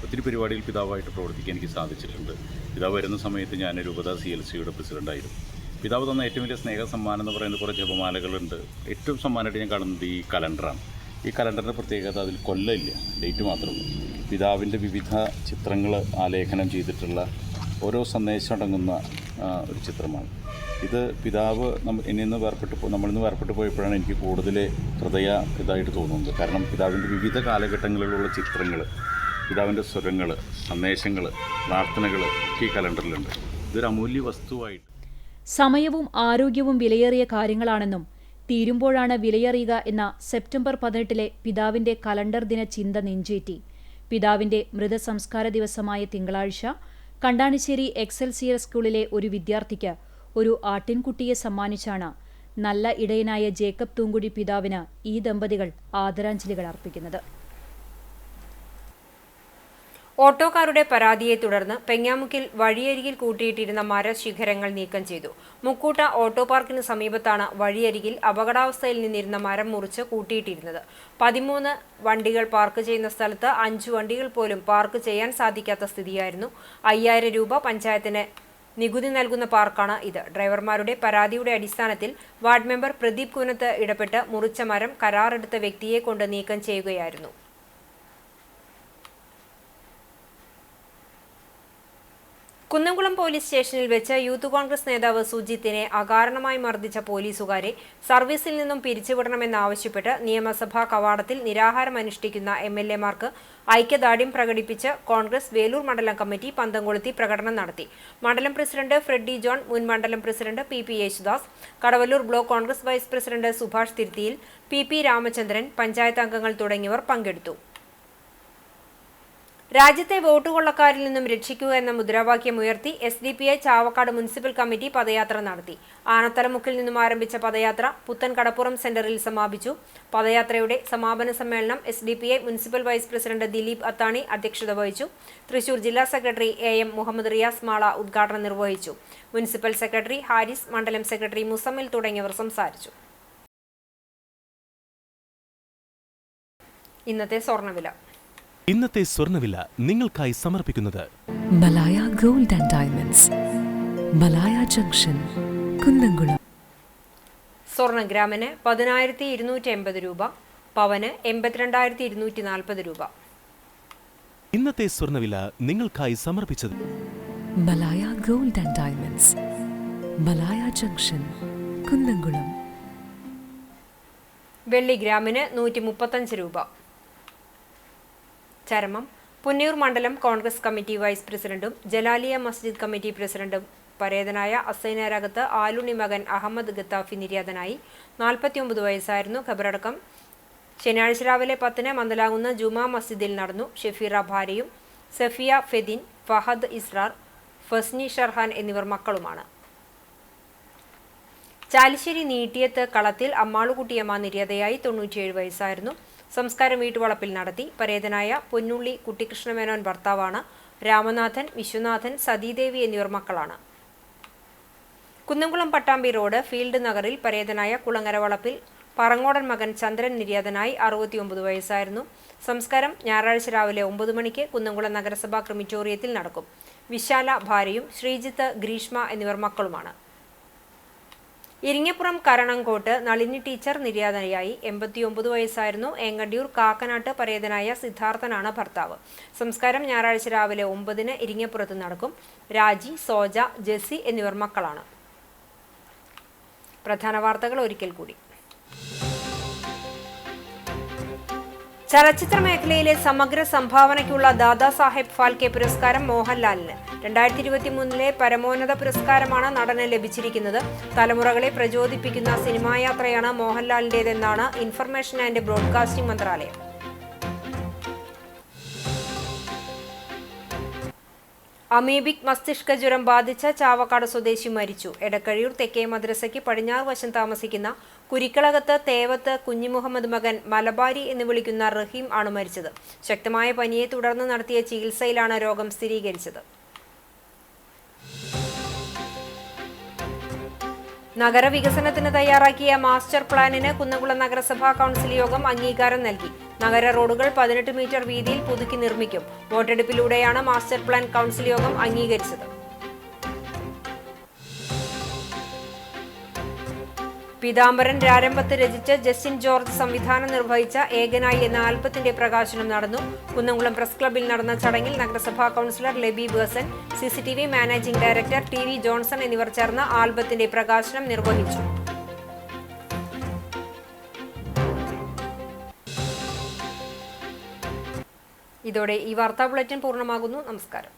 ഒത്തിരി പരിപാടിയിൽ പിതാവായിട്ട് പ്രവർത്തിക്കാൻ എനിക്ക് സാധിച്ചിട്ടുണ്ട്. പിതാവ് വരുന്ന സമയത്ത് ഞാൻ രൂപത CLCയുടെ പ്രസിഡൻ്റായിരുന്നു. പിതാവ് തന്ന ഏറ്റവും വലിയ സ്നേഹ സമ്മാനം എന്ന് പറയുന്നത് കുറേ ജപമാലകളുണ്ട്. ഏറ്റവും സമ്മാനമായിട്ട് ഞാൻ കാണുന്നത് ഈ കലണ്ടറാണ്. ഈ കലണ്ടറിൻ്റെ പ്രത്യേകത അതിൽ കൊല്ലമില്ല, ഡേറ്റ് മാത്രമേ. പിതാവിൻ്റെ വിവിധ ചിത്രങ്ങൾ ആലേഖനം ചെയ്തിട്ടുള്ള ഓരോ സന്ദേശം അടങ്ങുന്ന ഒരു ചിത്രമാണ് ഇത്. പിതാവ് നമ്മളിൽ നിന്ന് വേർപെട്ട് പോയപ്പോഴാണ് എനിക്ക് കൂടുതൽ ഇതായിട്ട് തോന്നുന്നത്. കാരണം പിതാവിൻ്റെ വിവിധ കാലഘട്ടങ്ങളിലുള്ള ചിത്രങ്ങൾ, പിതാവിൻ്റെ സ്വരങ്ങൾ, സന്ദേശങ്ങൾ, പ്രാർത്ഥനകൾ ഒക്കെ ഈ കലണ്ടറിലുണ്ട്. ഇതൊരു അമൂല്യ വസ്തുവായിട്ട്. സമയവും ആരോഗ്യവും വിലയേറിയ കാര്യങ്ങളാണെന്നും തീരുമ്പോഴാണ് വിലയറിയുക എന്ന സെപ്റ്റംബർ 18 പിതാവിന്റെ കലണ്ടർ ദിന ചിന്ത നെഞ്ചേറ്റി പിതാവിന്റെ മൃതസംസ്കാര ദിവസമായ തിങ്കളാഴ്ച കണ്ടാണിശ്ശേരി എക്സൽസിയർ സ്കൂളിലെ ഒരു വിദ്യാർത്ഥിക്ക് ഒരു ആട്ടിൻകുട്ടിയെ സമ്മാനിച്ചാണ് നല്ല ഇടയനായ ജേക്കബ് തൂങ്കുഴി പിതാവിന് ഈ ദമ്പതികൾ ആദരാഞ്ജലികൾ അർപ്പിക്കുന്നത്. ഓട്ടോക്കാരുടെ പരാതിയെ തുടർന്ന് പെങ്ങാമുക്കിൽ വഴിയരികിൽ കൂട്ടിയിട്ടിരുന്ന മരശിഖരങ്ങൾ നീക്കം ചെയ്തു. മുക്കൂട്ട ഓട്ടോ പാർക്കിന് സമീപത്താണ് വഴിയരികിൽ അപകടാവസ്ഥയിൽ നിന്നിരുന്ന മരം മുറിച്ച് കൂട്ടിയിട്ടിരുന്നത്. 13 വണ്ടികൾ പാർക്ക് ചെയ്യുന്ന സ്ഥലത്ത് 5 വണ്ടികൾ പോലും പാർക്ക് ചെയ്യാൻ സാധിക്കാത്ത സ്ഥിതിയായിരുന്നു. 5000 രൂപ പഞ്ചായത്തിന് നികുതി നൽകുന്ന പാർക്കാണ് ഇത്. ഡ്രൈവർമാരുടെ പരാതിയുടെ അടിസ്ഥാനത്തിൽ വാർഡ് മെമ്പർ പ്രദീപ് കുനത്ത് ഇടപെട്ട് മുറിച്ച മരം കരാറെടുത്ത വ്യക്തിയെ കൊണ്ട് നീക്കം ചെയ്യുകയായിരുന്നു. കുന്നംകുളം പോലീസ് സ്റ്റേഷനിൽ വെച്ച് യൂത്ത് കോൺഗ്രസ് നേതാവ് സുജിത്തിനെ അകാരണമായി മർദ്ദിച്ച പോലീസുകാരെ സർവീസിൽ നിന്നും പിരിച്ചുവിടണമെന്നാവശ്യപ്പെട്ട് നിയമസഭാ കവാടത്തിൽ നിരാഹാരം അനുഷ്ഠിക്കുന്ന MLA-മാർക്ക് ഐക്യദാർഢ്യം പ്രകടിപ്പിച്ച് കോൺഗ്രസ് വേലൂർ മണ്ഡലം കമ്മിറ്റി പന്തംകൊളുത്തി പ്രകടനം നടത്തി. മണ്ഡലം പ്രസിഡന്റ് ഫ്രെഡി ജോൺ, മുൻ മണ്ഡലം president PP Yesudas, Kadavallur block Congress vice president Subhash Thiruthiyil, PP Ramachandran, panchayat അംഗങ്ങൾ തുടങ്ങിയവർ പങ്കെടുത്തു. രാജ്യത്തെ വോട്ട് കൊള്ളക്കാരിൽ നിന്നും രക്ഷിക്കുക എന്ന മുദ്രാവാക്യം ഉയർത്തി SDPI ചാവക്കാട് മുനിസിപ്പൽ കമ്മിറ്റി പദയാത്ര നടത്തി. ആനത്തലമുക്കിൽ നിന്നും ആരംഭിച്ച പദയാത്ര പുത്തൻ കടപ്പുറം സെന്ററിൽ സമാപിച്ചു. പദയാത്രയുടെ സമാപന സമ്മേളനം SDPI municipal vice president Dileep Athani അധ്യക്ഷത വഹിച്ചു. തൃശൂർ ജില്ലാ സെക്രട്ടറി AM മുഹമ്മദ് റിയാസ് മാള ഉദ്ഘാടനം നിർവഹിച്ചു. മുനിസിപ്പൽ സെക്രട്ടറി ഹാരിസ്, മണ്ഡലം സെക്രട്ടറി മുസമ്മിൽ തുടങ്ങിയവർ സംസാരിച്ചു. ഇന്നത്തെ സ്വർണ്ണവില നിങ്ങൾക്കായി സമർപ്പിക്കുന്നത് Malaya gold and diamonds, Malaya junction, Kunnamkulam. സ്വർണ്ണ ഗ്രാമിന് 10,280 രൂപ, പവന് 82,240 രൂപ. ഇന്നത്തെ സ്വർണ്ണവില നിങ്ങൾക്കായി സമർപ്പിച്ചത് Malaya gold and diamonds, Malaya junction, Kunnamkulam. വെള്ളി ഗ്രാമിന് 135 രൂപ. ചരമം പുന്നയൂർ മണ്ഡലം കോൺഗ്രസ് കമ്മിറ്റി വൈസ് പ്രസിഡന്റും ജലാലിയ മസ്ജിദ് കമ്മിറ്റി പ്രസിഡന്റും പരേതനായ അസൈനരകത്ത് ആലുണ്ണി മകൻ അഹമ്മദ് ഗത്താഫി നിര്യാതനായി. 49 വയസ്സായിരുന്നു. ഖബറടക്കം ശനിയാഴ്ച രാവിലെ 10-ന് മന്ദലാകുന്ന ജുമാ മസ്ജിദിൽ നടന്നു. ഷെഫീറ ഭാര്യയും സഫിയ ഫെദിൻ, ഫഹദ് ഇസ്രാർ, ഫസ്നി ഷർഹാൻ എന്നിവർ മക്കളുമാണ്. ചാലിശ്ശേരി നീട്ടിയത്ത് കളത്തിൽ അമ്മാളുകുട്ടിയമ്മ നിര്യാതയായി. 97 വയസ്സായിരുന്നു. സംസ്കാരം വീട്ടുവളപ്പിൽ നടത്തി. പരേതനായ പൊന്നുള്ളി കുട്ടിക്കൃഷ്ണമേനോൻ ഭർത്താവാണ്. രാമനാഥൻ, വിശ്വനാഥൻ, സതീദേവി എന്നിവർ മക്കളാണ്. കുന്നംകുളം പട്ടാമ്പി റോഡ് ഫീൽഡ് നഗറിൽ പരേതനായ കുളങ്ങര വളപ്പിൽ പറങ്ങോടൻ മകൻ ചന്ദ്രൻ നിര്യാതനായി. 69 വയസ്സായിരുന്നു. സംസ്കാരം ഞായറാഴ്ച രാവിലെ 9 മണിക്ക് കുന്നംകുളം നഗരസഭാ ക്രിമിറ്റോറിയത്തിൽ നടക്കും. വിശാല ഭാര്യയും ശ്രീജിത്ത്, ഗ്രീഷ്മ എന്നിവർ മക്കളുമാണ്. ഇരിങ്ങപ്പുറം കരണങ്കോട്ട് നളിനി ടീച്ചർ നിര്യാതയായി. 89 വയസ്സായിരുന്നു. ഏങ്ങണ്ടിയൂർ കാക്കനാട്ട് പരേതനായ സിദ്ധാർത്ഥനാണ് ഭർത്താവ്. സംസ്കാരം ഞായറാഴ്ച രാവിലെ 9-ന് ഇരിങ്ങപ്പുറത്ത് നടക്കും. രാജി, സോജ, ജെസ്സി എന്നിവർ മക്കളാണ്. പ്രധാന വാർത്തകൾ ഒരിക്കൽ കൂടി. ചലച്ചിത്ര മേഖലയിലെ സമഗ്ര സംഭാവനയ്ക്കുള്ള ദാദാസാഹേബ് ഫാൽക്കെ പുരസ്കാരം മോഹൻലാലിന്. 2023 പരമോന്നത പുരസ്കാരമാണ് നടന് ലഭിച്ചിരിക്കുന്നത്. തലമുറകളെ പ്രചോദിപ്പിക്കുന്ന സിനിമായാത്രയാണ് മോഹൻലാലിന്റേതെന്നാണ് ഇൻഫർമേഷൻ ആൻഡ് ബ്രോഡ്കാസ്റ്റിംഗ് മന്ത്രാലയം. അമീബിക് മസ്തിഷ്ക ജ്വരം ബാധിച്ച ചാവക്കാട് സ്വദേശി മരിച്ചു. എടക്കഴിയൂർ തെക്കേ മദ്രസയ്ക്ക് പടിഞ്ഞാറ് വശം താമസിക്കുന്ന കുരിക്കളകത്ത് തേവത്ത് കുഞ്ഞിമുഹമ്മദ് മകൻ മലബാരി എന്ന് വിളിക്കുന്ന റഹീം ആണ് മരിച്ചത്. ശക്തമായ പനിയെ തുടർന്ന് നടത്തിയ ചികിത്സയിലാണ് രോഗം സ്ഥിരീകരിച്ചത്. നഗരവികസനത്തിന് തയ്യാറാക്കിയ മാസ്റ്റർ പ്ലാനിന് കുന്നംകുളം നഗരസഭാ കൗൺസിൽ യോഗം അംഗീകാരം നൽകി. നഗര റോഡുകൾ 18 മീറ്റർ വീതിയിൽ പുതുക്കി നിർമ്മിക്കും. വോട്ടെടുപ്പിലൂടെയാണ് മാസ്റ്റർ പ്ലാൻ കൗൺസിൽ യോഗം അംഗീകരിച്ചത്. പീതാംബരൻ രാരംഭത്ത് രചിച്ച് ജസ്റ്റിൻ ജോർജ് സംവിധാനം നിർവഹിച്ച ഏകനായി എന്ന ആൽബത്തിന്റെ പ്രകാശനം നടന്നു. കുന്നംകുളം പ്രസ് ക്ലബ്ബിൽ നടന്ന ചടങ്ങിൽ നഗരസഭാ councillor Leby Berson, CCTV managing director TV Johnson എന്നിവർ ചേർന്ന് ആൽബത്തിന്റെ പ്രകാശനം നിർവഹിച്ചു. ഇതോടെ ഈ വാർത്താ ബുള്ളറ്റിൻ പൂർണ്ണമാകുന്നു. നമസ്കാരം.